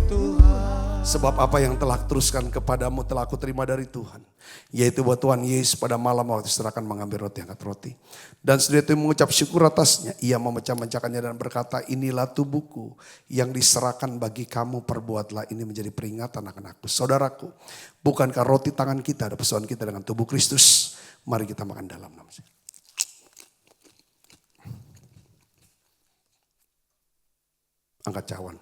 Tuhan. Sebab apa yang telah teruskan kepadamu telah aku terima dari Tuhan. Yaitu bahwa Tuhan Yesus pada malam waktu serahkan mengambil roti, angkat roti. Dan setelah itu mengucap syukur atasnya. Ia memecah-mecahkannya dan berkata, inilah tubuhku yang diserahkan bagi kamu, perbuatlah ini menjadi peringatan akan aku. Saudaraku, bukankah roti tangan kita ada persoalan kita dengan tubuh Kristus? Mari kita makan dalam nama Tuhan. Angkat cawan.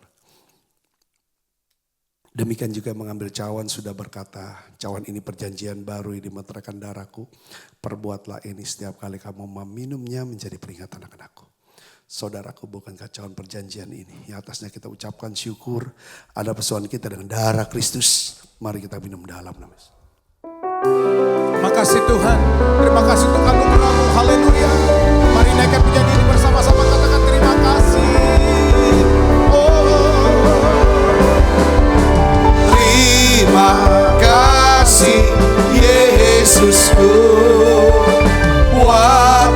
Demikian juga mengambil cawan sudah berkata, cawan ini perjanjian baru yang dimeteraikan darahku. Perbuatlah ini setiap kali kamu meminumnya menjadi peringatan akan aku. Saudaraku, bukankah cawan perjanjian ini yang atasnya kita ucapkan syukur. Ada persoalan kita dengan darah Kristus. Mari kita minum dalam nama Yesus. Makasih Tuhan, terima kasih untuk anugerah-Mu, haleluya. Mari naikkan pujian ini bersama-sama, katakan terima kasih. Terima kasih Yesusku buat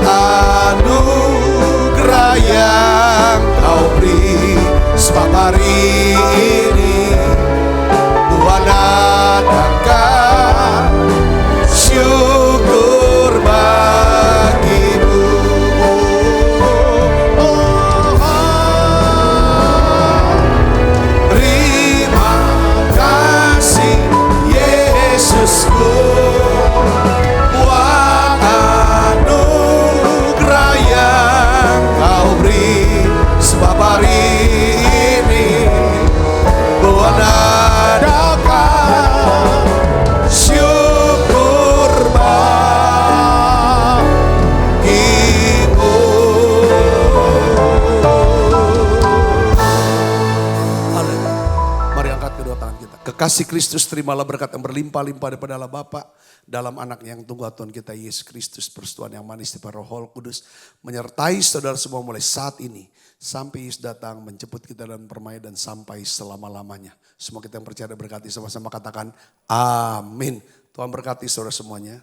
anugerah yang Kau beri. Sebab hari ini Tuhan adakan syukur bagi-Mu. Terima kasih Yesusku buat anugerah yang Kau beri. Sebab hari ini Tuhan adakan syukur bagi-Mu. Haleluya. Mari angkat kedua tangan kita. Kekasih Kristus, terimalah berkat yang berlimpah-limpah daripada Allah Bapa dalam anaknya yang tunggal Tuhan kita Yesus Kristus. Persetujuan yang manis daripada Roh Kudus menyertai saudara semua mulai saat ini sampai Yesus datang menjemput kita dalam permainan dan sampai selama-lamanya. Semua kita yang percaya dan berkati sama-sama katakan amin. Tuhan berkati saudara semuanya.